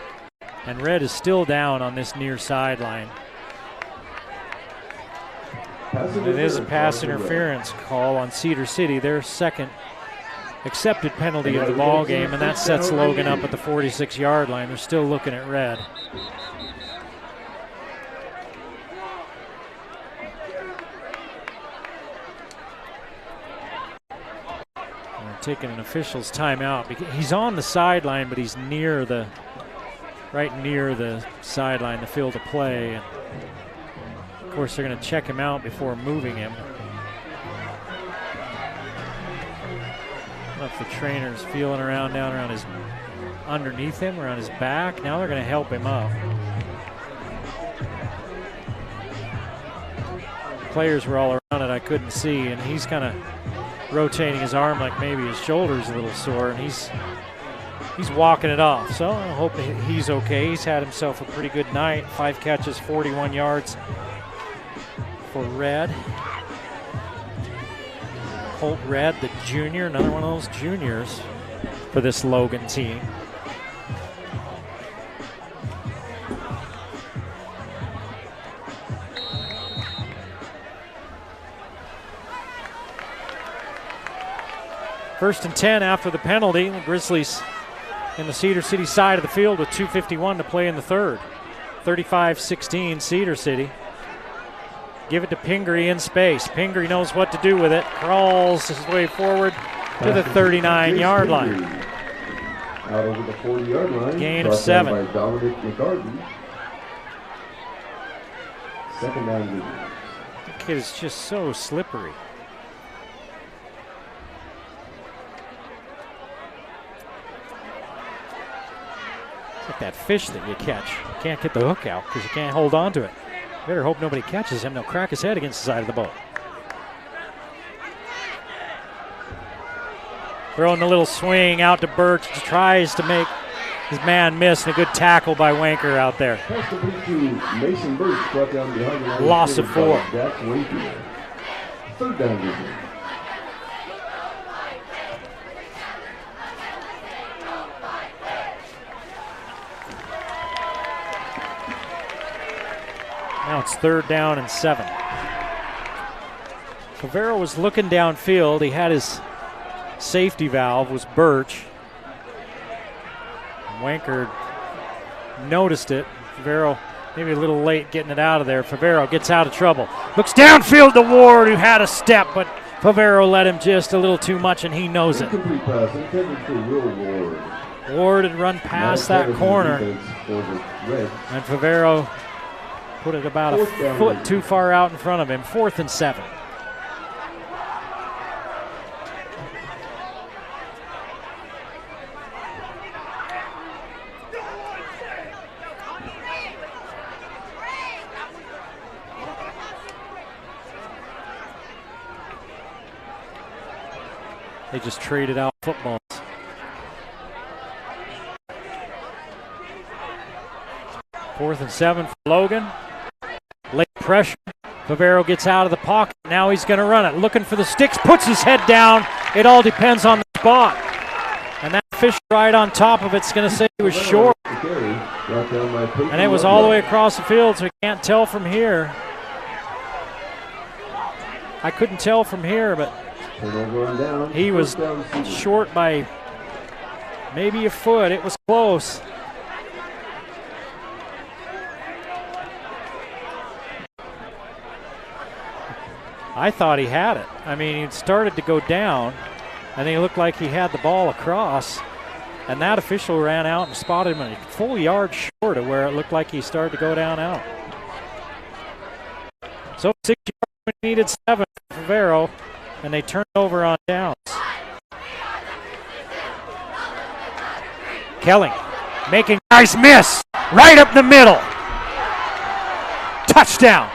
And Red is still down on this near sideline. And it is a pass interference call on Cedar City, their second accepted penalty of the ball game, and that sets Logan up at the 46-yard line. They're still looking at Red. taking an official's timeout. He's on the sideline, but he's right near the sideline, the field of play. And of course, they're going to check him out before moving him. I don't know if the trainer's feeling around down around his, underneath him, around his back. Now they're going to help him up. Players were all around it, I couldn't see, and he's kind of rotating his arm like maybe his shoulder's a little sore, and he's walking it off. So I hope he's okay. He's had himself a pretty good night. 5 catches, 41 yards for Red. Holt Red, the junior, another one of those juniors for this Logan team. First and 10 after the penalty. The Grizzlies in the Cedar City side of the field with 2:51 to play in the third. 35-16 Cedar City. Give it to Pingree in space. Pingree knows what to do with it. Crawls his way forward to the 39-yard line. Out over the 40-yard line. Gain of 7. By Dominic McCartney. Second down. The kid is just so slippery. It's like that fish that you catch. You can't get the hook out because you can't hold on to it. Better hope nobody catches him. They'll crack his head against the side of the boat. Throwing a little swing out to Birch. Tries to make his man miss. And a good tackle by Wanker out there. Mason Birch brought down behind the line. Loss of 4. Third down. Now it's 3rd down and 7. Favero was looking downfield. He had his safety valve, was Birch. Wanker noticed it. Favero maybe a little late getting it out of there. Favero gets out of trouble. Looks downfield to Ward, who had a step, but Favero let him just a little too much, and he knows it. Ward had run past that corner, and Favero put it about a foot too far out in front of him. 4th and 7. They just traded out footballs. 4th and 7 for Logan. Late pressure. Favero gets out of the pocket. Now he's going to run it. Looking for the sticks. Puts his head down. It all depends on the spot. And that fish right on top of it's going to say he was short. And it was all the way across the field, so we can't tell from here. I couldn't tell from here, but he was short by maybe a foot. It was close. I thought he had it. I mean, he started to go down, and he looked like he had the ball across, and that official ran out and spotted him a full yard short of where it looked like he started to go down out. So 6 yards when he needed 7 for Favero, and they turned over on downs. Kelling making a nice miss right up the middle. Touchdown.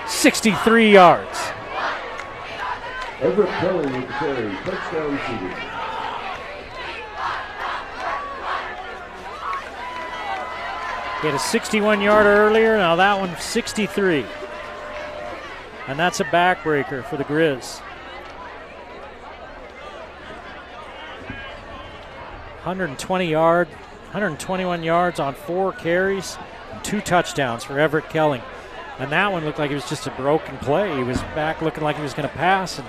63 yards. Everett Kelly with the carry. Touchdown Cedar. He had a 61-yarder earlier. Now that one 63. And that's a backbreaker for the Grizz. 121 yards on 4 carries, and 2 touchdowns for Everett Kelling. And that one looked like it was just a broken play. He was back looking like he was going to pass and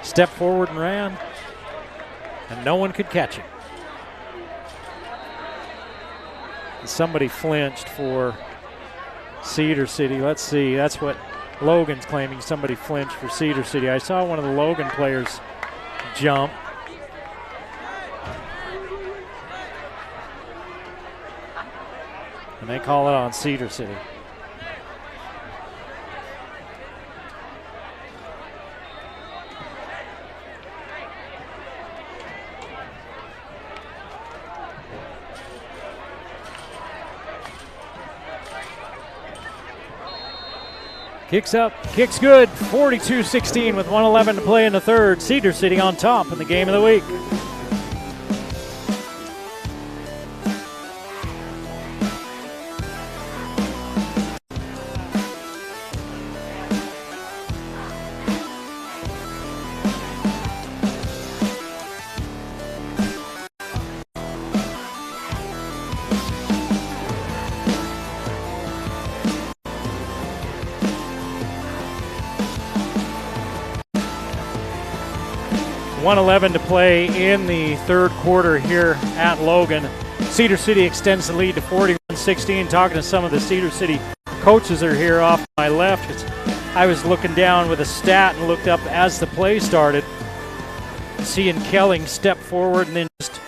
stepped forward and ran, and no one could catch him. And somebody flinched for Cedar City. Let's see. That's what Logan's claiming. Somebody flinched for Cedar City. I saw one of the Logan players jump. And they call it on Cedar City. Kicks up, kicks good, 42-16 with 1:11 to play in the third. Cedar City on top in the game of the week. .111 to play in the third quarter here at Logan. Cedar City extends the lead to 41-16. Talking to some of the Cedar City coaches are here off my left. I was looking down with a stat and looked up as the play started, seeing Kelling step forward and then just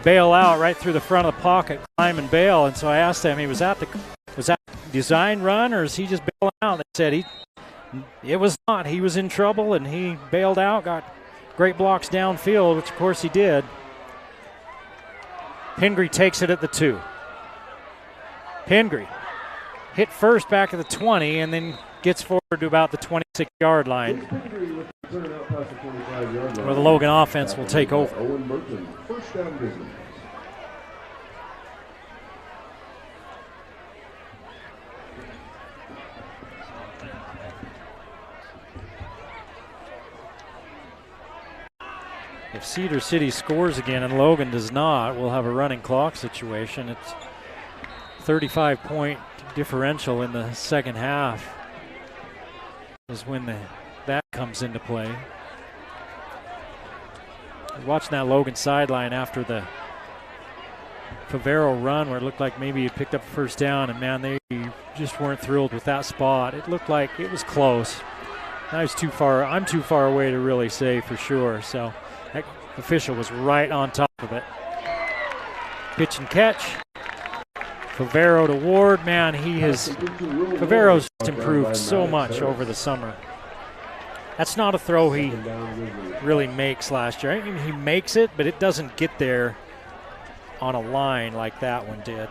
bail out right through the front of the pocket, climb and bail. And so I asked them, was that design run or is he just bailing out? They said it was not. He was in trouble and he bailed out, got great blocks downfield, which of course he did. Pingree takes it at the 2. Pingree hit first back at the 20 and then gets forward to about the 26-yard line, where the Logan offense will take over. If Cedar City scores again and Logan does not, we'll have a running clock situation. It's 35-point differential in the second half is when that comes into play. Watching that Logan sideline after the Favero run where it looked like maybe he picked up a first down, and man, they just weren't thrilled with that spot. It looked like it was close. I was too far. I'm too far away to really say for sure. So that official was right on top of it. Pitch and catch. Favero to Ward. Man, Favero's improved so much over the summer. That's not a throw he really makes last year. I mean, he makes it, but it doesn't get there on a line like that one did.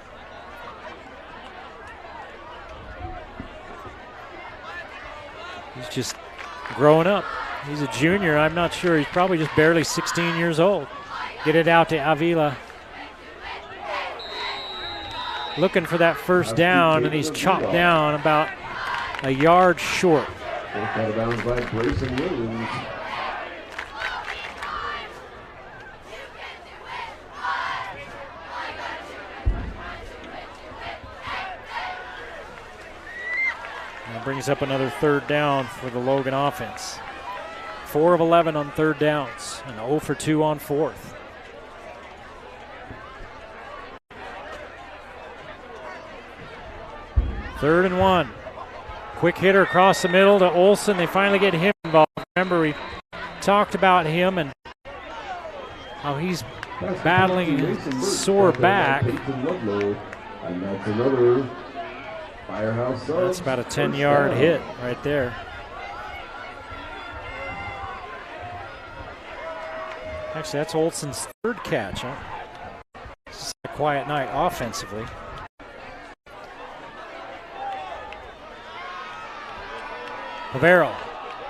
He's just growing up. He's a junior. I'm not sure. He's probably just barely 16 years old. Get it out to Avila. Looking for that first down, and he's chopped down about a yard short. Out of bounds by Grayson Williams. And brings up another third down for the Logan offense. 4 of 11 on third downs and 0 for 2 on fourth. Third and 1. Quick hitter across the middle to Olson. They finally get him involved. Remember, we talked about him and how he's battling a sore back. And that's another Firehouse. That's about a 10-yard hit right there. Actually, that's Olson's third catch. Huh? This is a quiet night offensively. Favero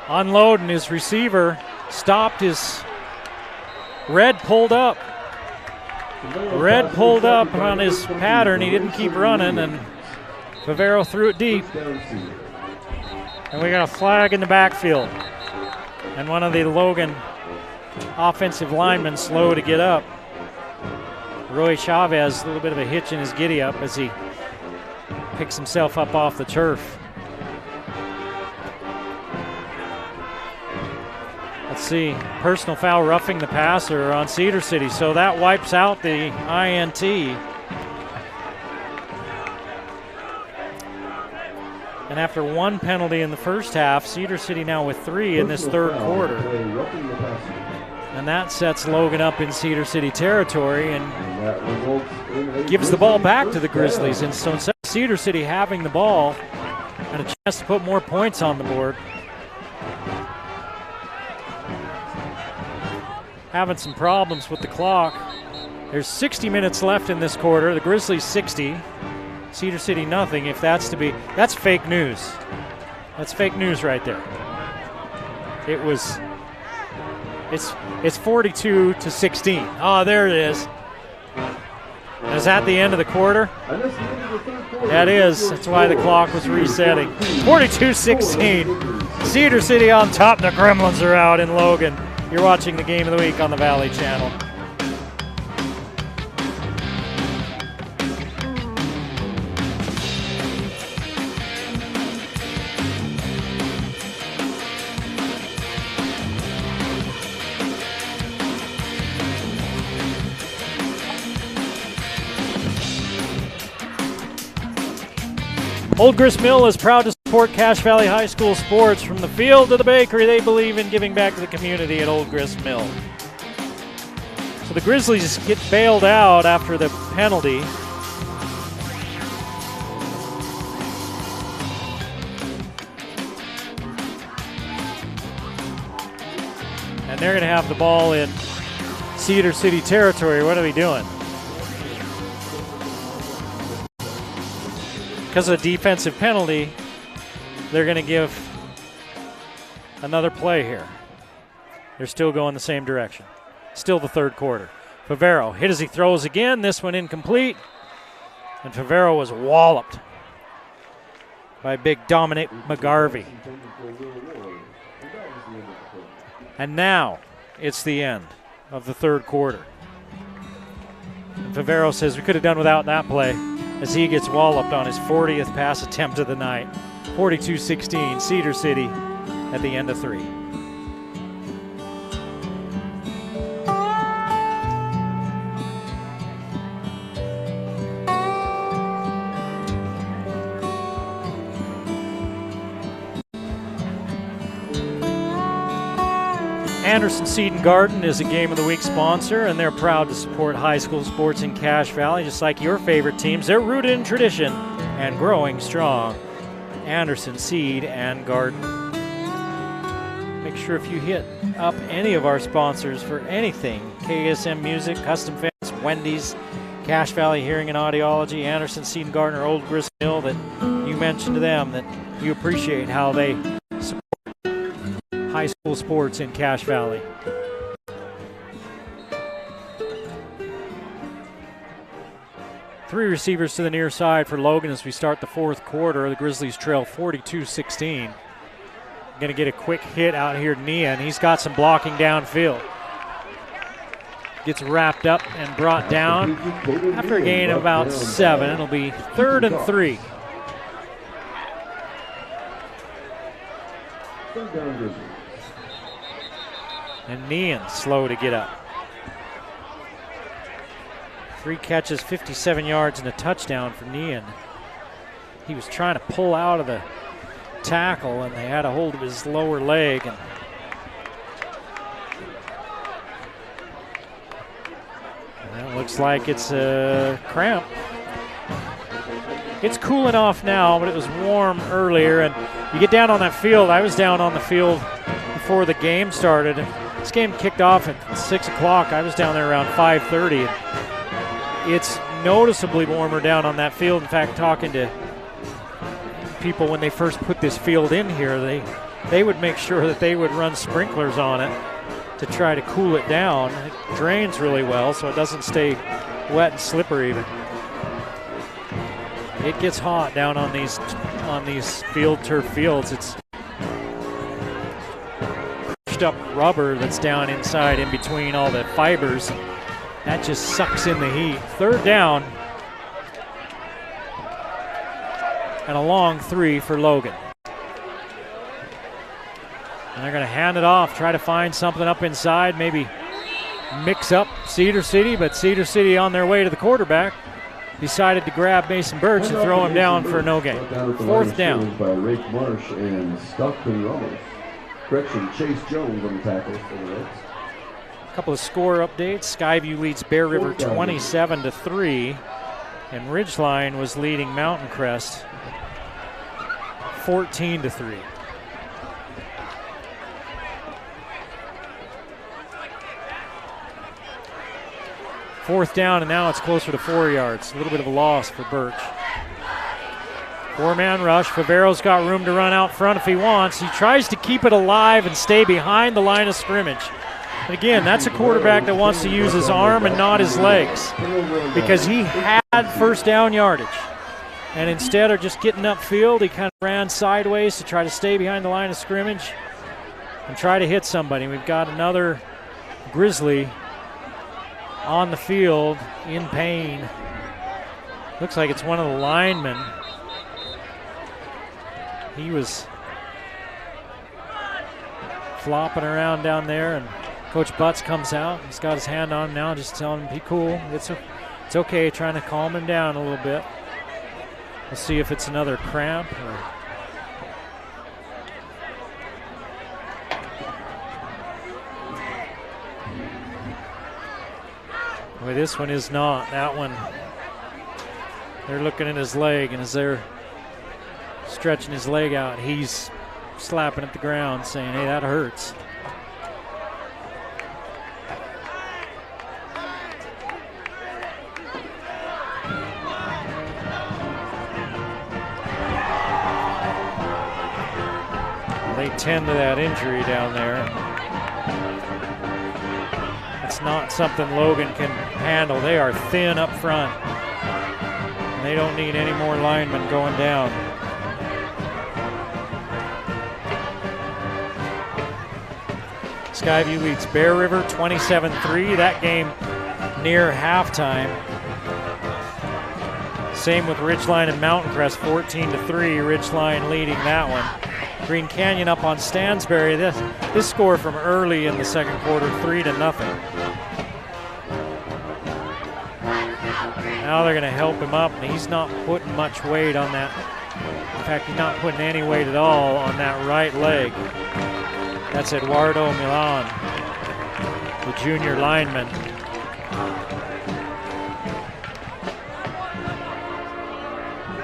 unloading his receiver, stopped his Red pulled up. Red pulled up on his pattern. He didn't keep running, and Favero threw it deep. And we got a flag in the backfield. And one of the Logan offensive linemen slow to get up. Roy Chavez, a little bit of a hitch in his giddy up as he picks himself up off the turf. Let's see, personal foul roughing the passer on Cedar City, so that wipes out the INT. And after one penalty in the first half, Cedar City now with 3 in this third quarter. And that sets Logan up in Cedar City territory and that results in a gives the ball Grizzlies back to first the Grizzlies. down. And so instead of Cedar City having the ball and a chance to put more points on the board, having some problems with the clock. There's 60 minutes left in this quarter. The Grizzlies 60, Cedar City nothing. If that's to be, that's fake news. That's fake news right there. It's 42 to 16. Oh, there it is. Is that the end of the quarter? That is. That's why the clock was resetting. 42-16. Cedar City on top. The Gremlins are out in Logan. You're watching the Game of the Week on the Valley Channel. Old Grist Mill is proud to support Cache Valley High School sports. From the field to the bakery, they believe in giving back to the community at Old Grist Mill. So the Grizzlies get bailed out after the penalty. And they're going to have the ball in Cedar City territory. What are they doing? Because of the defensive penalty, they're going to give another play here. They're still going the same direction. Still the third quarter. Favero hit as he throws again. This one incomplete. And Favero was walloped by big Dominic McGarvey. And now it's the end of the third quarter. And Favero says we could have done without that play, as he gets walloped on his 40th pass attempt of the night. 42-16, Cedar City at the end of 3. Anderson Seed and Garden is a Game of the Week sponsor, and they're proud to support high school sports in Cache Valley, just like your favorite teams. They're rooted in tradition and growing strong. Anderson Seed and Garden. Make sure if you hit up any of our sponsors for anything, KSM Music, Custom Fence, Wendy's, Cache Valley Hearing and Audiology, Anderson Seed and Garden, or Old Grist Mill, that you mentioned to them that you appreciate how they support high school sports in Cache Valley. Three receivers to the near side for Logan as we start the fourth quarter. The Grizzlies trail 42-16. Going to get a quick hit out here to Nia, and he's got some blocking downfield. Gets wrapped up and brought down after a gain of about 7. It'll be 3rd and 3. And Nean slow to get up. 3 catches, 57 yards, and a touchdown for Nean. He was trying to pull out of the tackle, and they had a hold of his lower leg. And it looks like it's a cramp. It's cooling off now, but it was warm earlier. And you get down on that field. I was down on the field before the game started. This game kicked off at 6 o'clock. I was down there around 5:30. It's noticeably warmer down on that field. In fact, talking to people when they first put this field in here, they would make sure that they would run sprinklers on it to try to cool it down. It drains really well, so it doesn't stay wet and slippery. But it gets hot down on these turf fields. It's crushed up rubber that's down inside in between all the fibers. That just sucks in the heat. 3rd down. And a long 3 for Logan. And they're going to hand it off, try to find something up inside, maybe mix up Cedar City, but Cedar City on their way to the quarterback decided to grab Mason Birch and throw him down for no gain. 4th down. By Rake Marsh and Stockton Ramos. Correction, Chase Jones on the tackle for the Reds. A couple of score updates. Skyview leads Bear River 27-3, and Ridgeline was leading Mountain Crest 14-3. Fourth down, and now it's closer to 4 yards. A little bit of a loss for Birch. Four-man rush. Favero's got room to run out front if he wants. He tries to keep it alive and stay behind the line of scrimmage. And again, that's a quarterback that wants to use his arm and not his legs, because he had first down yardage. And instead of just getting upfield, he kind of ran sideways to try to stay behind the line of scrimmage and try to hit somebody. We've got another Grizzly on the field in pain. Looks like it's one of the linemen. He was flopping around down there, and Coach Butts comes out. He's got his hand on him now, just telling him, be cool. It's okay, trying to calm him down a little bit. We'll see if it's another cramp. Well, this one is not. That one, they're looking at his leg, and as they're stretching his leg out, he's slapping at the ground saying, hey, that hurts. They tend to that injury down there. It's not something Logan can handle. They are thin up front, and they don't need any more linemen going down. Skyview leads Bear River 27-3. That game near halftime. Same with Ridgeline and Mountain Crest, 14-3. Ridgeline leading that one. Green Canyon up on Stansbury. This score from early in the second quarter, 3-0. Now they're going to help him up, and he's not putting much weight on that. In fact, he's not putting any weight at all on that right leg. That's Eduardo Milan, the junior lineman.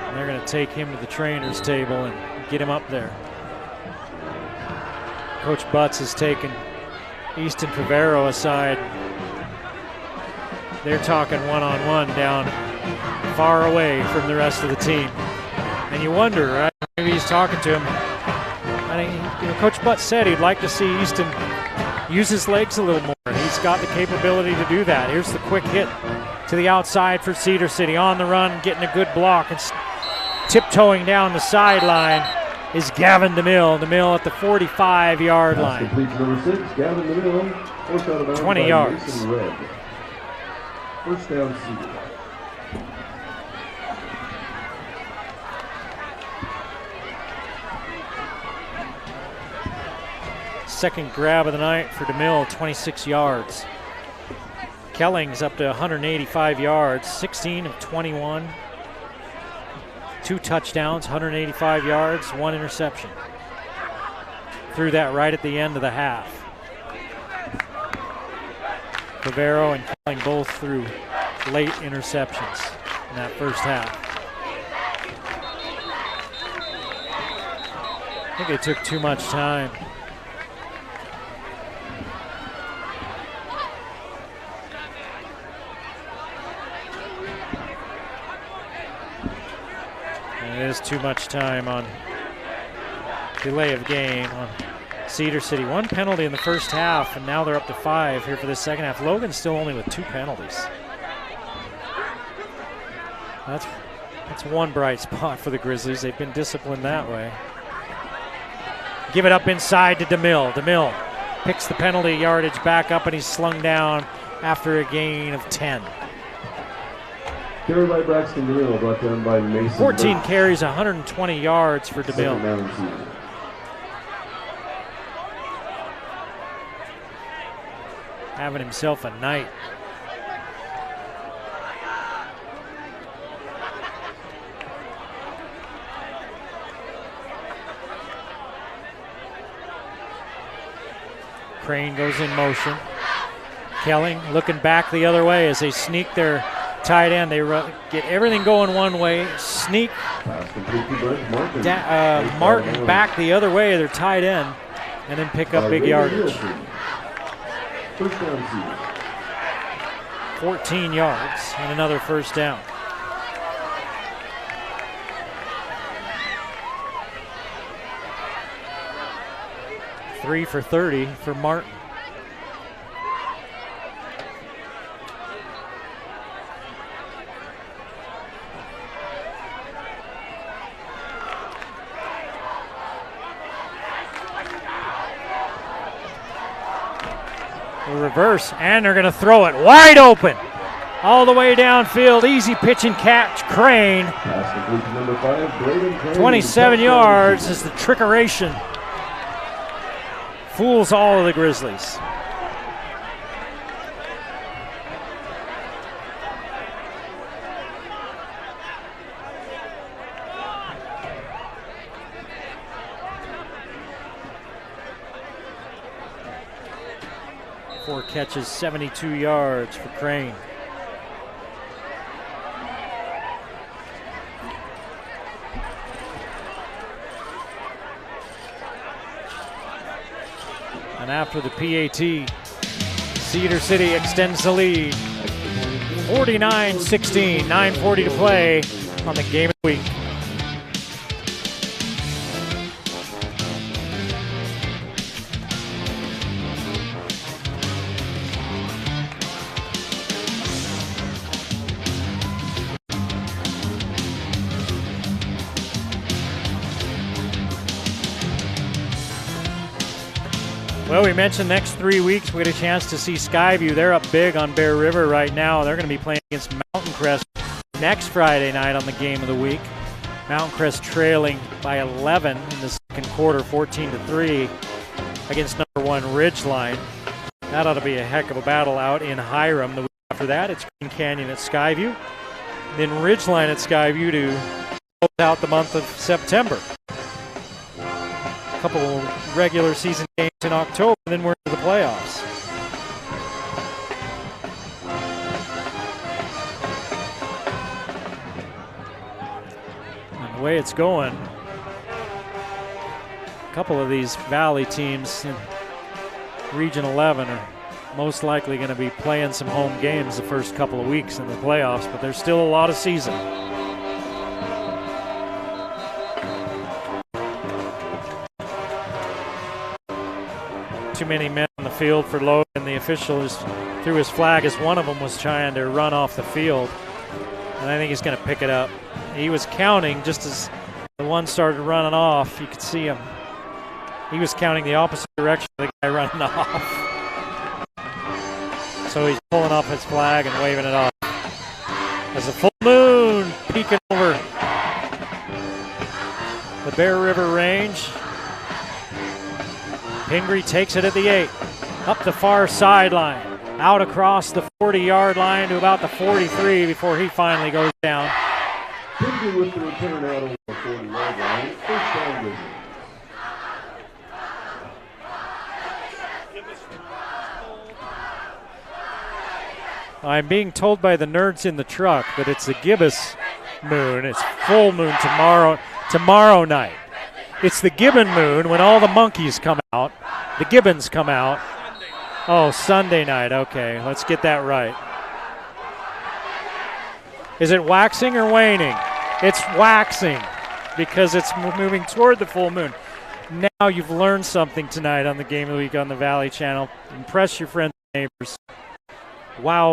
And they're going to take him to the trainer's table and get him up there. Coach Butts has taken Easton Favero aside. They're talking one-on-one down far away from the rest of the team. And you wonder, right? Maybe he's talking to him. Coach Butts said he'd like to see Easton use his legs a little more. He's got the capability to do that. Here's the quick hit to the outside for Cedar City. On the run, getting a good block, and tiptoeing down the sideline is Gavin DeMille. DeMille at the 45-yard line. Number 6, Gavin DeMille. 20 yards. First down, Cedar. Second grab of the night for DeMille, 26 yards. Kelling's up to 185 yards, 16 of 21. 2 touchdowns, 185 yards, 1 interception. Threw that right at the end of the half. Favero and Kelling both threw late interceptions in that first half. I think they took too much time. And it is too much time on delay of game on Cedar City. 1 penalty in the first half, and now they're up to 5 here for the second half. Logan's still only with 2 penalties. That's one bright spot for the Grizzlies. They've been disciplined that way. Give it up inside to DeMille. DeMille picks the penalty yardage back up, and he's slung down after a gain of 10. Carry by Braxton DeMille, brought down by Mason. 14 carries, 120 yards for DeMille. Having himself a night. Crane goes in motion. Kelling looking back the other way as they sneak their tight end. They get everything going one way, sneak Martin back the other way, their tight end, and then pick up big yardage. 14 yards and another first down. Three for 30 for Martin. Reverse, and they're going to throw it wide open. All the way downfield, easy pitch and catch, Crane. 27 yards is the trickeration. Fools all of the Grizzlies. Four catches, 72 yards for Crane. And after the PAT, Cedar City extends the lead. 49-16, 9:40 to play on the game of the week. Well, we mentioned next 3 weeks we get a chance to see Skyview. They're up big on Bear River right now. They're going to be playing against Mountain Crest next Friday night on the game of the week. Mountain Crest trailing by 11 in the second quarter, 14-3 against number 1 Ridgeline. That ought to be a heck of a battle out in Hiram. The week after that, it's Green Canyon at Skyview. Then Ridgeline at Skyview to close out the month of September. A couple of regular season games in October, and then we're into the playoffs. And the way it's going, a couple of these Valley teams in Region 11 are most likely going to be playing some home games the first couple of weeks in the playoffs, but there's still a lot of season. Too many men on the field for Logan. The official just threw his flag as one of them was trying to run off the field. And I think he's going to pick it up. He was counting just as the one started running off. You could see him. He was counting the opposite direction of the guy running off. So he's pulling off his flag and waving it off. As a full moon peeking over the Bear River Range. Pingree takes it at the 8, up the far sideline, out across the 40-yard line to about the 43 before he finally goes down. Pingree with the return out over the 40-yard line. First down business. I'm being told by the nerds in the truck that it's the gibbous moon. It's full moon tomorrow night. It's the Gibbon moon when all the monkeys come out. The Gibbons come out. Oh, Sunday night. Okay, let's get that right. Is it waxing or waning? It's waxing because it's moving toward the full moon. Now you've learned something tonight on the Game of the Week on the Valley Channel. Impress your friends and neighbors. Wow.